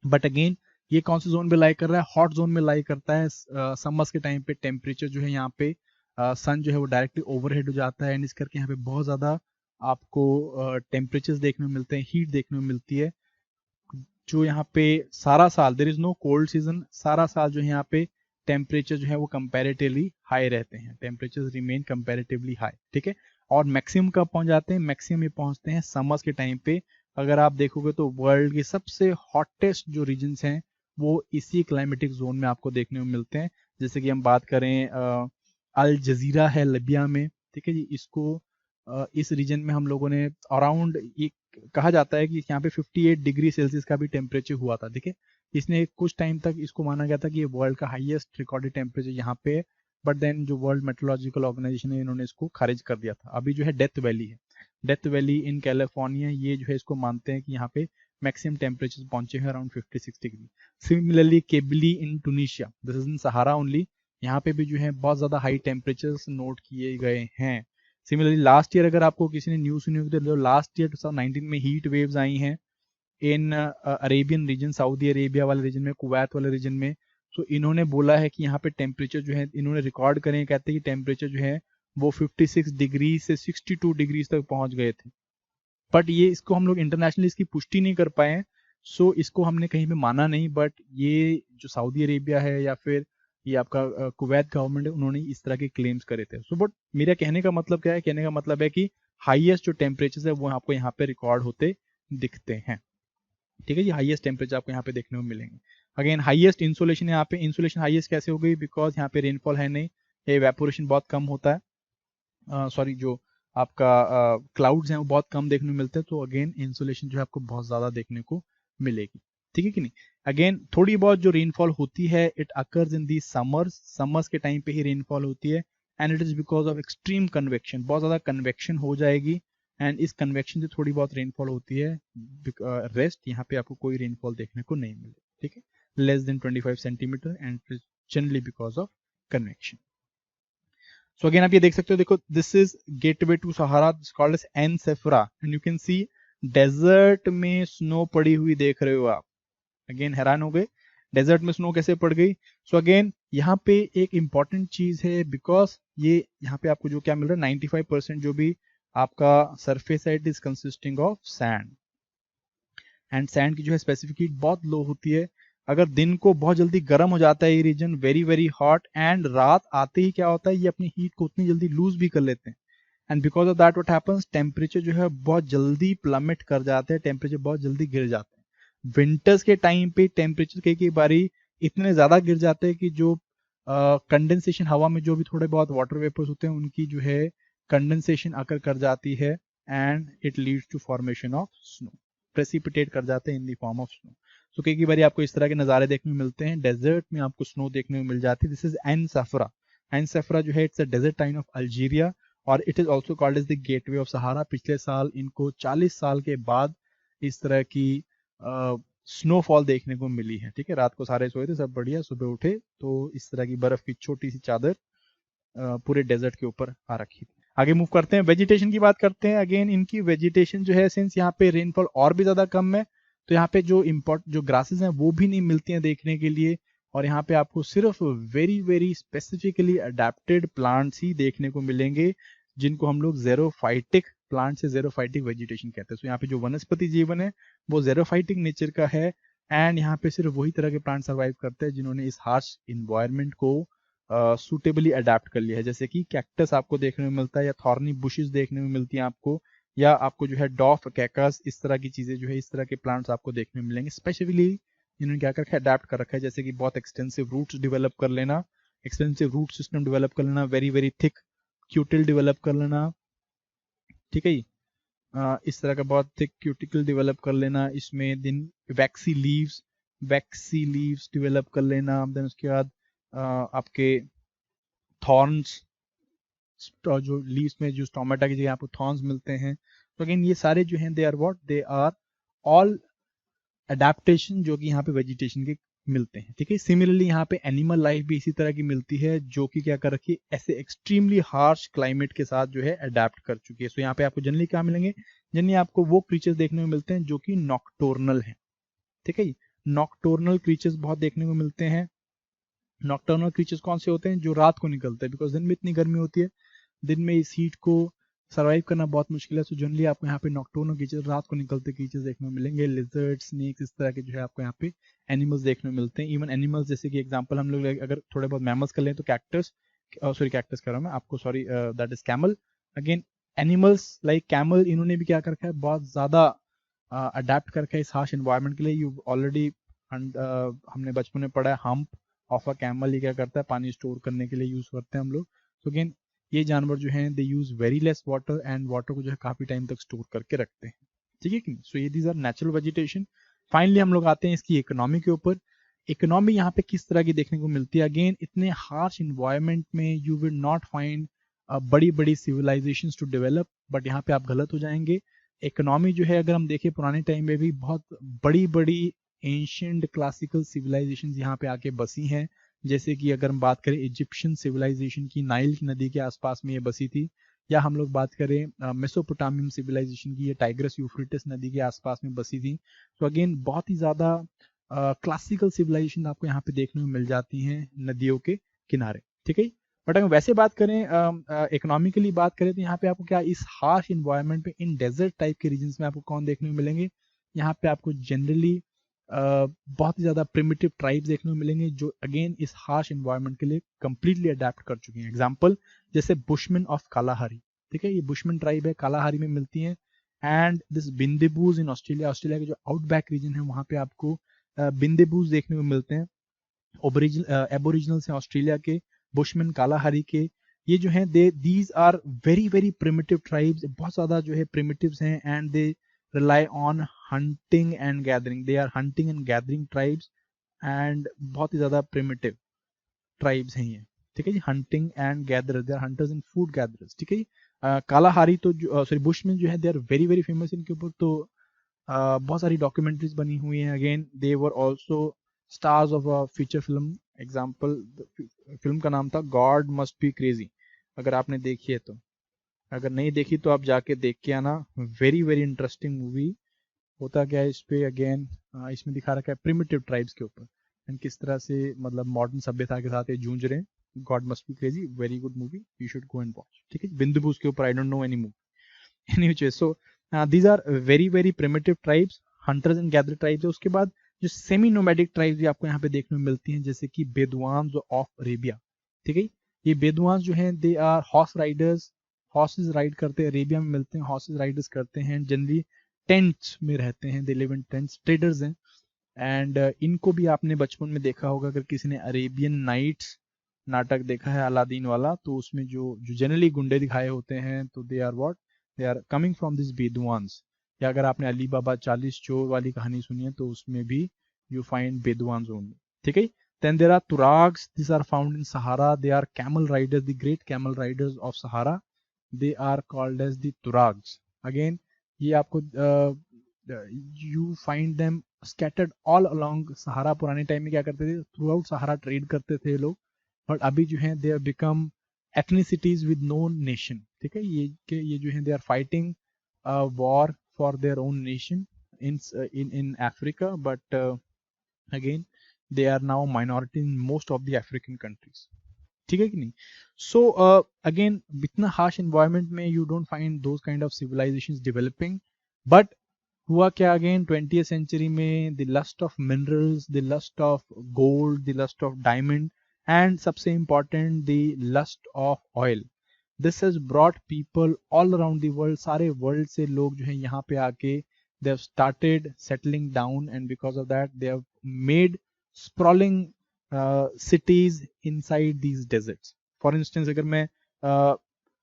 बट अगेन ये कौन से जोन में लाई कर रहा है, हॉट जोन में लाई करता है। समर्स के टाइम पे टेम्परेचर जो है यहाँ पे सन जो है वो डायरेक्टली ओवरहेड हो जाता है, एंड इस करके यहाँ पे बहुत ज्यादा आपको टेम्परेचर्स देखने को मिलते हैं, हीट देखने को मिलती है। जो यहाँ पे सारा साल there is no cold season, सारा साल जो है यहाँ पे टेम्परेचर जो है वो कंपैरेटिवली हाई रहते हैं, टेम्परेचर रिमेन कंपैरेटिवली हाई। ठीक है, और मैक्सिमम कब पहुंच जाते हैं, मैक्सिमम ये पहुंचते हैं समर्स के टाइम पे। अगर आप देखोगे तो वर्ल्ड के सबसे हॉटेस्ट जो रीजन्स हैं वो इसी क्लाइमेटिक जोन में आपको देखने को मिलते हैं। जैसे कि हम बात करें अल जजीरा है लिबिया में। ठीक है जी, इसको इस रीजन में हम लोगों ने अराउंड ये कहा जाता है कि यहाँ पे 58 डिग्री सेल्सियस का भी टेम्परेचर हुआ था। ठीक है, इसने कुछ टाइम तक इसको माना गया था कि ये वर्ल्ड का हाईएस्ट रिकॉर्डेड टेम्परेचर यहाँ पे, बट देन जो वर्ल्ड मेट्रोलॉजिकल ऑर्गेनाइजेशन है इन्होंने इसको खारिज कर दिया था। अभी जो है डेथ वैली है, डेथ वैली इन कैलिफोर्निया, ये जो है इसको मानते हैं कि यहाँ पे मैक्सिमम टेम्परेचर पहुंचे हैं around 56 degree. Similarly Kebili in Tunisia, this is in Sahara only, यहाँ पे भी जो है बहुत ज्यादा हाई टेम्परेचर्स नोट किए गए हैं। सिमिलरली लास्ट ईयर अगर आपको किसी ने न्यूज सुनी होगी तो लास्ट ईयर 2019 में हीट वेव्स आई हैं in Arabian region, Saudi Arabia वाले रीजन में, कुवैत वाले रीजन में। तो इन्होंने बोला है कि यहाँ पे टेम्परेचर जो है इन्होंने रिकॉर्ड करें, कहते हैं कि टेम्परेचर जो है वो 56 डिग्री से 62 डिग्री तक पहुंच गए थे। बट ये इसको हम लोग इंटरनेशनली इसकी पुष्टि नहीं कर पाए हैं, सो इसको हमने कहीं पे माना नहीं। बट ये जो सऊदी अरेबिया है या फिर ये आपका कुवैत गवर्नमेंट है, उन्होंने इस तरह के क्लेम्स करे थे। सो बट मेरा कहने का मतलब क्या है, कहने का मतलब है कि हाईएस्ट जो टेम्परेचर है वो आपको यहाँ पे रिकॉर्ड होते दिखते हैं। ठीक है जी, हाईएस्ट टेम्परेचर आपको यहाँ पे देखने को मिलेंगे। अगेन हाईएस्ट इंसोलेशन, यहाँ पे इंसोलेशन हाईएस्ट कैसे हो गई, बिकॉज यहाँ पे रेनफॉल है नहीं, एवेपोरेशन बहुत कम होता है, सॉरी जो आपका क्लाउड्स हैं वो बहुत कम देखने को मिलते हैं। तो अगेन इंसोलेशन जो है आपको बहुत ज्यादा देखने को मिलेगी। ठीक है कि नहीं। अगेन थोड़ी बहुत जो रेनफॉल होती है it occurs in the summers, summers के टाइम पे ही रेनफॉल होती है, and it is because of extreme convection, बहुत ज्यादा कन्वेक्शन हो जाएगी, एंड इस कन्वेक्शन से थोड़ी बहुत रेनफॉल होती है। रेस्ट यहाँ पे आपको कोई रेनफॉल देखने को नहीं मिले। ठीक है, less than 25 centimetre, and generally because of convection. So again आप ये देख सकते हो, देखो this is gateway to Sahara, called as Ain Sefra, and you can see desert में स्नो पड़ी हुई देख रहे हो आप। अगेन हैरान हो गए, डेजर्ट में स्नो कैसे पड़ गई। सो अगेन यहाँ पे एक इंपॉर्टेंट चीज है, बिकॉज ये यहाँ पे आपको जो क्या मिल रहा है 95% जो भी आपका सरफेस है it is consisting of sand, and sand की जो है स्पेसिफिक हीट बहुत लो होती है। अगर दिन को बहुत जल्दी गर्म हो जाता है ये region, very very hot, and रात आते ही क्या होता है ये अपनी हीट को उतनी जल्दी लूज भी कर लेते हैं, and because of that what happens, temperature जो है बहुत जल्दी प्लमेट कर जाते हैं, टेम्परेचर बहुत जल्दी गिर जाते हैं। विंटर्स के टाइम पे टेम्परेचर कई बारी इतने ज्यादा गिर जाते हैं कि जो कंडेंसेशन हवा में जो भी थोड़े बहुत वाटर वेपर्स होते हैं उनकी जो है कंडेंसेशन अकर कर जाती है, and it leads to formation of snow, precipitate कर जाते हैं in the form of snow. So कई बार आपको इस तरह के नज़ारे देखने को मिलते हैं, डेजर्ट में आपको स्नो देखने को मिल जाती है। This is Ain Sefra, Ain Sefra जो है it's a desert town of Algeria, और it is also called as the gateway of Sahara. पिछले साल इनको 40 साल के बाद इस तरह की स्नोफॉल देखने को मिली है। ठीक है, रात को सारे सोए थे सब बढ़िया, सुबह उठे तो इस तरह की बर्फ की छोटी सी चादर पूरे डेजर्ट के ऊपर आ रखी थी। आगे मूव करते हैं, वेजिटेशन की बात करते हैं। अगेन इनकी वेजिटेशन जो है, सिंस यहाँ पे रेनफॉल और भी ज्यादा कम है, तो यहाँ पे जो जो ग्रासेस हैं वो भी नहीं मिलती हैं देखने के लिए। और यहाँ पे आपको सिर्फ very very specifically adapted plants ही देखने को मिलेंगे, जिनको हम लोग ज़ेरोफाइटिक प्लांट से ज़ेरोफाइटिक वेजिटेशन कहते हैं। तो यहाँ पे जो वनस्पति जीवन है वो ज़ेरोफाइटिक नेचर का है, एंड यहाँ पे सिर्फ वही तरह के प्लांट सर्वाइव करते हैं जिन्होंने इस हार्श इन्वायरमेंट को सूटेबली अडेप्ट कर लिया है। जैसे कि कैक्टस आपको देखने में मिलता है, या थॉर्नी बुशेस देखने में मिलती हैं आपको, या आपको जो है डॉफ कैकस, इस तरह की चीजें जो है, इस तरह के प्लांट्स आपको देखने में मिलेंगे। स्पेशली इन्होंने क्या कर रखा है, अडेप्ट कर रखा है, जैसे कि बहुत एक्सटेंसिव रूट्स डेवलप कर लेना, एक्सटेंसिव रूट सिस्टम डेवलप कर लेना, वेरी वेरी थिक क्यूटिल डेवलप कर लेना, ठीक है जी। इस तरह का बहुत थिक क्यूटिकल डेवलप कर लेना, इसमें दिन वैक्सी लीव्स डेवलप कर लेना, देन उसके बाद आपके थॉर्न्स, जो लीव्स में जो स्टोमेटा की जगह आपको थॉर्न्स मिलते हैं। तो अगेन ये सारे जो हैं, they are what, they are all adaptation जो कि यहाँ पे वेजिटेशन के मिलते हैं, ठीक है। सिमिलरली यहाँ पे एनिमल लाइफ भी इसी तरह की मिलती है, जो कि क्या कर रखी है, ऐसे एक्सट्रीमली हार्श क्लाइमेट के साथ जो है अडेप्ट कर चुकी है। सो यहाँ पे आपको जनरली क्या मिलेंगे, जनरली आपको वो क्रीचर्स देखने को मिलते हैं जो कि नॉक्टोर्नल हैं, ठीक है। नॉक्टोर्नल क्रीचर्स बहुत देखने को मिलते हैं। नॉक्टर्नल क्रीचर्स कौन से होते हैं, जो रात को निकलते हैं, बिकॉज दिन में इतनी गर्मी होती है, दिन में इस हीट को सर्वाइव करना बहुत मुश्किल है। सो जनरली आपको यहाँ पे नॉक्टर्नल क्रीचर्स, रात को निकलते क्रीचर्स देखने को मिलेंगे। लिजर्ड, स्नेक्स, इस तरह के जो है आपको यहाँ पे एनिमल्स देखने को मिलते हैं। इवन एनिमल्स जैसे कि एग्जांपल हम लोग अगर थोड़े बहुत मैमल्स कर लें तो कैक्टस, कैक्टस कर रहा हूँ मैं आपको, sorry, that is camel. Again animals like camel, इन्होंने भी क्या कर रखा है, बहुत ज्यादा अडेप्ट कर रखा है इस हार्श एनवायरनमेंट के लिए। यू ऑलरेडी हमने बचपन में पढ़ा है, हम्प ऑफ अ कैमल, ये क्या करता है, पानी स्टोर करने के लिए यूज करते हैं हम लोग। तो अगेन ये जानवर जो हैं, they use very less water, and water को जो है काफी टाइम तक स्टोर करके रखते हैं, ठीक है कि नहीं। सो ये these are natural vegetation. Finally हम लोग आते हैं इसकी इकोनॉमी के ऊपर। इकोनॉमी यहाँ पे किस तरह की देखने को मिलती है, अगेन इतने हार्श इन्वायरमेंट में यू विल नॉट फाइंड बड़ी बड़ी सिविलाइजेशंस टू डेवलप, बट यहाँ पे आप गलत हो जाएंगे। इकोनॉमी जो है, अगर हम देखें पुराने टाइम में भी बहुत बड़ी बड़ी एंशियंट क्लासिकल सिविलाइजेशन यहाँ पे आके बसी हैं। जैसे कि अगर हम बात करें इजिप्शियन सिविलाइजेशन की, नाइल नदी के आसपास में ये बसी थी, या हम लोग बात करें मेसोपोटामियन सिविलाइजेशन की, ये टाइग्रस यूफ्रेटिस नदी के आसपास में बसी थी। तो अगेन बहुत ही ज़्यादा क्लासिकल सिविलाइजेशन आपको यहाँ पे देखने को मिल जाती हैं नदियों के किनारे, ठीक है। बट अगर वैसे बात करें, इकोनॉमिकली बात करें, तो यहाँ पे आपको क्या, इस हार्श इन्वायरमेंट में, इन डेजर्ट टाइप के रीजन्स में आपको कौन देखने को मिलेंगे, यहाँ पे आपको जनरली बहुत ही ज़्यादा प्रिमिटिव ट्राइब्स देखने को मिलेंगे, जो अगेन इस हार्श इन्वायरमेंट के लिए कंप्लीटली अडेप्ट कर चुके हैं। एग्जाम्पल जैसे बुशमैन ऑफ कालाहारी, ठीक है, ये बुशमैन ट्राइब है, कालाहारी में मिलती हैं। And this Bindibus in Australia, Australia के जो आउटबैक रीजन है वहाँ पे आपको बिंदेबूज देखने को मिलते हैं। एबोरिजिनल्स हैं ऑस्ट्रेलिया के, बुशमैन कालाहारी के, ये जो हैं, they these are very very primitive tribes, बहुत ज़्यादा जो है प्रिमिटिव्स हैं, and they rely on hunting and gathering, they are hunting and gathering tribes, and बहुत ही ज़्यादा primitive tribes हैं ये, ठीक है जी। hunting and gatherers, they are hunters and food gatherers, ठीक है जी। कालाहारी तो सॉरी बुशमैन जो है, they are very very famous, इनके ऊपर तो बहुत सारी डॉक्यूमेंट्रीज बनी हुई हैं। Again they were also stars of a feature film. Example, film का नाम था गॉड मस्ट बी क्रेजी, अगर आपने देखी है तो, अगर नहीं देखी तो आप जाके देख के आना, वेरी वेरी इंटरेस्टिंग मूवी। होता क्या है इस पे, अगेन इसमें दिखा रखा है प्रिमिटिव ट्राइब्स के ऊपर, एंड किस तरह से मतलब मॉडर्न सभ्यता के साथ ये जूझ रहे हैं। God must be crazy, very good movie, you should go and watch, ठीक है। बिंदुबूस के ऊपर I don't know any movie any. So these are very very primitive tribes, hunters and gather tribes है। उसके बाद जो सेमी नोमैडिक ट्राइब्स भी आपको यहाँ पे देखने में मिलती हैं, जैसे कि बेदुआन्स ऑफ अरेबिया, ठीक है। ये बेदुआन्स जो हैं, they are horse riders, horses ride करते हैं, अरेबिया में मिलते हैं, हॉर्सेस राइडर्स करते हैं, जनरली टेंट्स में रहते हैं, they live in tents, traders हैं। एंड इनको भी आपने बचपन में देखा होगा, अगर किसी ने अरेबियन नाइट्स नाटक देखा है अलादीन वाला, तो उसमें जो जो जनरली गुंडे दिखाए होते हैं, तो they are what, they are coming from this Bedouins. या अगर आपने अली बाबा 40 चोर वाली कहानी सुनी है, तो उसमें भी यू फाइंड बेदुआन्स ओनली, ठीक है। Then there are Tuaregs, this are found in Sahara, they are camel riders, the great camel riders of Sahara, they are called as the Tuaregs. Again ये आपको you find them scattered all along Sahara. पुराने time में क्या करते थे, through out सहारा trade करते थे लोग, बट अभी जो है they are become ethnicities with no nation, ठीक है। ये जो है they are fighting war for their own nation in in Africa, but again they are now minority in most of the African countries, ठीक है कि नहीं? सो अगेन इतना हार्श एनवायरनमेंट में you don't find those kind of civilisations developing, but हुआ क्या again 20th century में the lust of minerals, the lust of gold, the lust of diamond and सबसे important the lust of oil, this has brought people all around the world, सारे world से लोग जो है यहाँ पे आके they have started settling down, and because of that they have made sprawling cities inside these deserts. For instance, अगर मैं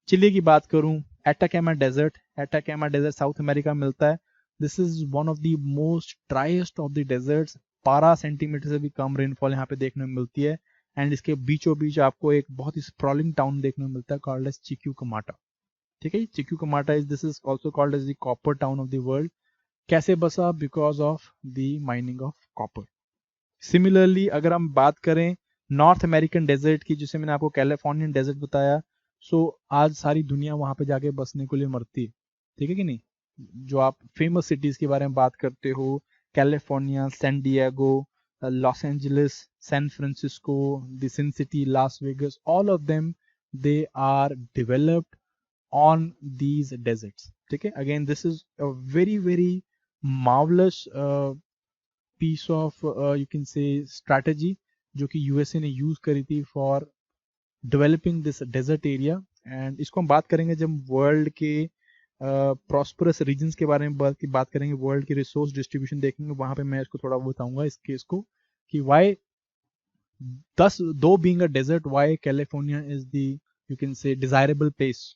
चिली की बात करूं, एटाकामा डेजर्ट साउथ अमेरिका में मिलता है. This is one of the most driest of the deserts. 12 centimetre से भी कम रेनफॉल यहाँ पे देखने में मिलती है, एंड इसके बीचों बीच आपको एक बहुत ही स्प्रॉलिंग टाउन देखने में मिलता है कॉल्ड एज चिक्यूकमाटा, ठीक है? Chuquicamata is, this is also called as the copper town of the world. कैसे बसा? Because of the mining of copper. Similarly अगर हम बात करें नॉर्थ अमेरिकन डेजर्ट की, जिसे मैंने आपको कैलिफोर्नियन डेजर्ट बताया, सो आज सारी दुनिया वहां पे जाके बसने के लिए मरती है, ठीक है कि नहीं? जो आप फेमस सिटीज के बारे में बात करते हो, California, San Diego, Los Angeles, San Francisco, the sin city, Las Vegas, all of them they are developed on these deserts, ठीक है? Again this is a very very marvelous piece of you can say strategy जो कि USA ने use करी थी for developing this desert area. And इसको हम बात करेंगे जब वर्ल्ड के प्रॉस्परस रीजन्स के बारे में बात करेंगे, वर्ल्ड की रिसोर्स डिस्ट्रीब्यूशन देखेंगे, वहां पे मैं इसको थोड़ा बताऊंगा इस केस को कि Y thus though being a desert, why California is the you can say desirable place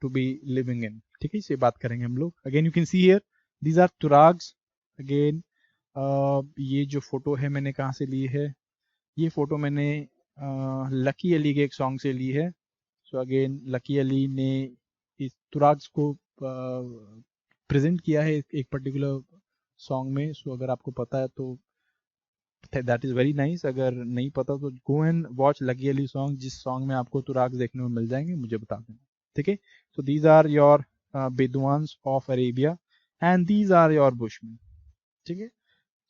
to be living in, ठीक है? इसे बात करेंगे हम लोग. Again you can see here these are Tuaregs. Again ये जो फोटो है मैंने कहाँ से ली है? ये फोटो मैंने लकी अली के एक सॉन्ग से ली है. सो अगेन लकी अली ने इस तुराग्स को प्रेजेंट किया है एक पर्टिकुलर सॉन्ग में. सो अगर आपको पता है तो दैट इज वेरी नाइस. अगर नहीं पता तो गो and watch lucky Ali song, जिस सॉन्ग में आपको तुराग देखने में मिल जाएंगे, मुझे बता देना, ठीक है? So these are your Bedouins of Arabia and these are your bushman, ठीक है?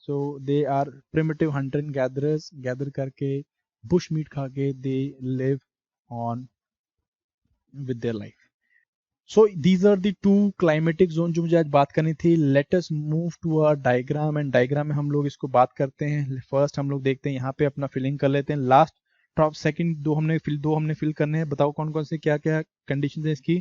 So they are primitive hunter and gatherers, gather करके बुश मीट खा के they live on with their life. So these are the two climatic zone जो मुझे आज बात करनी थी. Let us move to a diagram, and diagram में हम लोग इसको बात करते हैं. फर्स्ट हम लोग देखते हैं, यहाँ पे अपना फिलिंग कर लेते हैं. लास्ट टॉप सेकंड दो हमने फिल करने हैं. बताओ कौन कौन से क्या क्या कंडीशन है इसकी.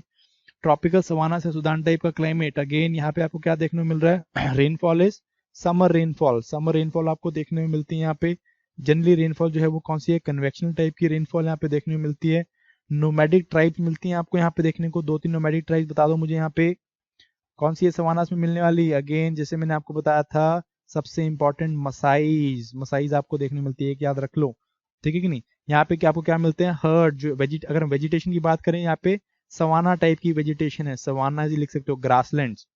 ट्रॉपिकल सवाना से सुदान टाइप का क्लाइमेट. अगेन यहाँ पे आपको क्या देखने में मिल रहा है? Rainfall is summer rainfall. Summer rainfall आपको देखने में मिलती है यहाँ पे. जनरली रेनफॉल जो है वो कौन सी है? कन्वेक्शनल टाइप की रेनफॉल यहाँ पे देखने में मिलती है. नोमैडिक ट्राइब्स मिलती हैं आपको यहाँ पे देखने को. 2-3 नोमैडिक ट्राइब्स बता दो मुझे यहाँ पे कौन सी है सवानास में मिलने वाली. अगेन जैसे मैंने आपको बताया था, सबसे इंपॉर्टेंट मसाइज आपको देखने मिलती है, याद रख लो, ठीक है कि नहीं? यहाँ पे क्या आपको क्या मिलते हैं? हर्ड. जो अगर हम वेजिटेशन की बात करें, यहाँ पे सवाना टाइप की वेजिटेशन है. सवाना लिख सकते हो, ग्रासलैंड्स,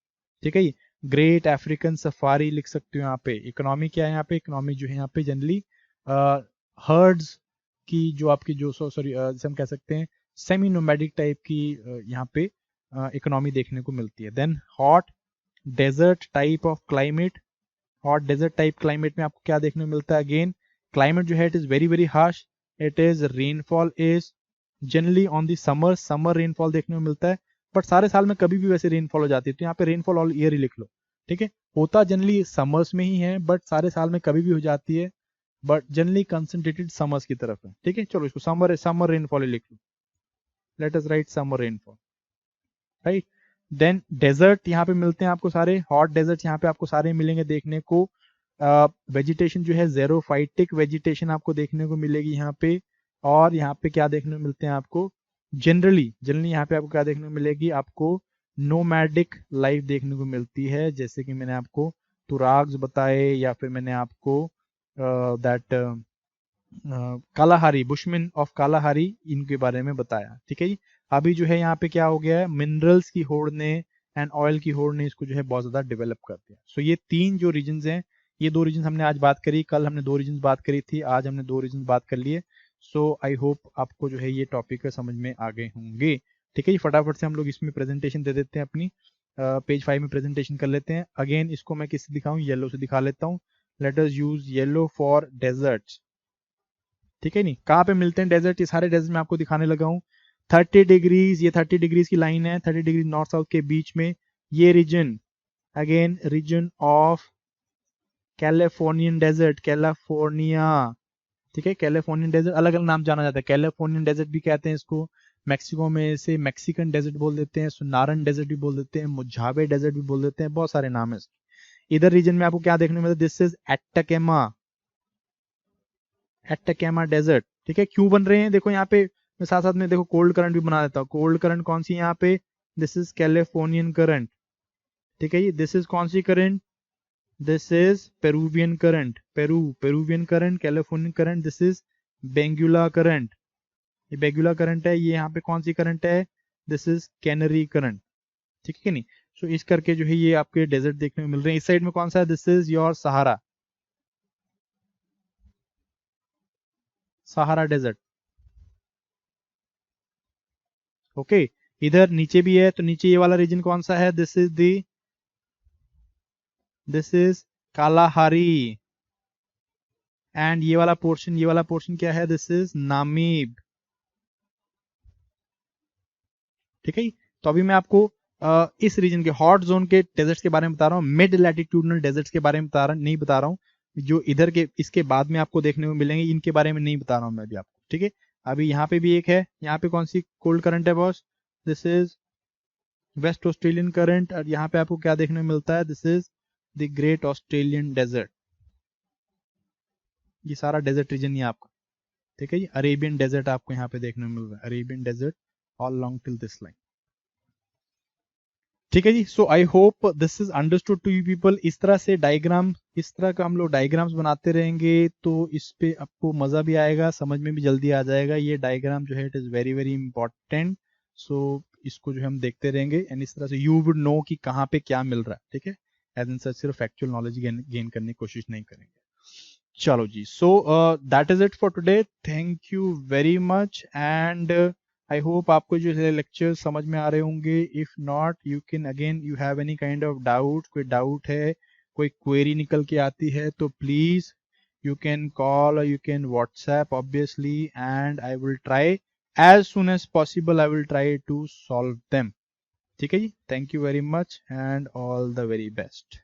ठीक है? ग्रेट अफ्रीकन सफारी लिख सकते हो यहाँ पे. इकोनॉमी क्या है यहाँ पे? इकोनॉमी जो है यहाँ पे जनरली हर्ड्स की जो आपकी जो सॉरी जैसे हम कह सकते हैं सेमी नोमैडिक टाइप की यहाँ पे इकोनॉमी देखने को मिलती है. Then hot desert type of climate. Hot desert type climate में आपको क्या देखने को मिलता है? अगेन क्लाइमेट जो है it is very very harsh. It is rainfall is generally on the summer rainfall देखने को मिलता है, बट सारे साल में कभी भी वैसे रेनफॉल हो जाती है. तो यहाँ पे रेनफॉल ऑल ईयर ही लिख लो, ठीक है? होता जनरली समर्स में ही है, बट सारे साल में कभी भी हो जाती है, बट जनरली कंसंट्रेटेड समर्स की तरफ है, ठीक है? चलो इसको समर रेनफॉल लिख लो. Let us write summer rainfall, right? Then desert यहाँ पे मिलते हैं आपको सारे. हॉट डेजर्ट यहाँ पे आपको सारे मिलेंगे देखने को. वेजिटेशन जो है ज़ेरोफाइटिक वेजिटेशन आपको देखने को मिलेगी यहाँ पे. और यहाँ पे क्या देखने को मिलते हैं आपको? जनरली यहाँ पे आपको क्या देखने को मिलेगी? आपको नोमैडिक लाइफ देखने को मिलती है, जैसे कि मैंने आपको तुराग्स बताए, या फिर मैंने आपको that Kalahari, bushman of Kalahari, इनके बारे में बताया, ठीक है जी? अभी जो है यहाँ पे क्या हो गया है? मिनरल्स की होड़ ने एंड ऑयल की होड़ ने इसको जो है बहुत ज्यादा डेवलप कर दिया. सो ये तीन जो रीजन्स हैं, ये 2 रीजन्स हमने आज बात करी. कल हमने 2 रीजन्स बात करी थी, आज हमने 2 रीजन्स बात कर लिए. सो आई होप आपको जो है ये टॉपिक समझ में आ गए होंगे, ठीक है जी? फटाफट से हम लोग इसमें प्रेजेंटेशन दे देते हैं अपनी. पेज 5 में प्रेजेंटेशन कर लेते हैं. अगेन इसको मैं किससे दिखाऊं? येलो से दिखा लेता हूँ. Let us use yellow for deserts. ठीक है नहीं, कहाँ पे मिलते हैं डेजर्ट? ये सारे डेजर्ट मैं आपको दिखाने लगा हूँ। 30 डिग्रीज, ये 30 डिग्रीज की लाइन है, 30 डिग्री नॉर्थ साउथ के बीच में ये region, again region of Californian desert, California. ठीक है, कैलिफोर्नियन डेजर्ट अलग अलग नाम जाना जाता है, कैलिफोर्नियन डेजर्ट भी कहते हैं इसको, मैक्सिको में इसे मैक्सिकन डेजर्ट बोल देते हैं, सुनारन डेजर्ट भी बोल देते हैं, मुजावे डेजर्ट भी बोल देते हैं, बहुत सारे नाम है इसके। इधर रीजन में आपको क्या देखने को मिलता है? This is Atacama, Atacama desert. ठीक है, क्यों बन रहे हैं देखो यहाँ पे, मैं साथ साथ में देखो कोल्ड करंट भी बना देता हूँ। कोल्ड करंट कौन सी यहाँ पे? This is Californian current. ठीक है, ये दिस इज कौन सी current? This is Peruvian current, Peruvian current, Californian current, this is Benguela current, ये बेंगुला करंट है। ये यहाँ पे कौन सी करंट है? This is Canary current. ठीक है नहीं, सो इस करके जो है ये आपके डेजर्ट देखने को मिल रहे हैं। इस साइड में कौन सा है? This is your Sahara, Sahara desert. Okay, इधर नीचे भी है, तो नीचे ये वाला रीजन कौन सा है? This is Kalahari. एंड ये वाला पोर्शन, ये वाला पोर्शन क्या है? This is Namib. ठीक है, तो अभी मैं आपको इस रीजन के हॉट जोन के डेजर्ट्स के बारे में बता रहा हूँ, मिड लैटिट्यूडनल डेजर्ट्स के बारे में नहीं बता रहा हूँ, जो इधर के इसके बाद में आपको देखने को मिलेंगे, इनके बारे में नहीं बता रहा हूँ मैं अभी आपको। ठीक है, अभी यहाँ पे भी एक है, यहाँ पे कौन सी कोल्ड करंट है boss? This is West Australian current. और यहाँ पे आपको क्या देखने को मिलता है? This is the great Australian desert. ये सारा डेजर्ट रीजन ही आपका। ठीक है जी, अरेबियन डेजर्ट आपको यहाँ पे देखने को मिल रहा है, Arabian desert all long till this line. ठीक है जी, so I hope this is understood to you people. इस तरह से डायग्राम, इस तरह का हम लोग डायग्राम्स बनाते रहेंगे तो इस पे आपको मजा भी आएगा, समझ में भी जल्दी आ जाएगा। ये डायग्राम जो है it is very very important. So इसको जो है हम देखते रहेंगे एंड इस तरह से यू वुड नो कि कहाँ पे क्या मिल रहा है। ठीक है, एज इन सच सिर्फ फैक्चुअल नॉलेज गेन करने की कोशिश नहीं करेंगे। चलो जी, so that is it for today, thank you very much and I hope आपको जो है लेक्चर समझ में आ रहे होंगे। If not you can again, you have any kind of doubt, कोई डाउट है, कोई क्वेरी निकल के आती है तो प्लीज यू कैन कॉल और you can WhatsApp obviously and I will try as soon as possible, I will try to solve them. ठीक है जी, thank you very much and all the very best.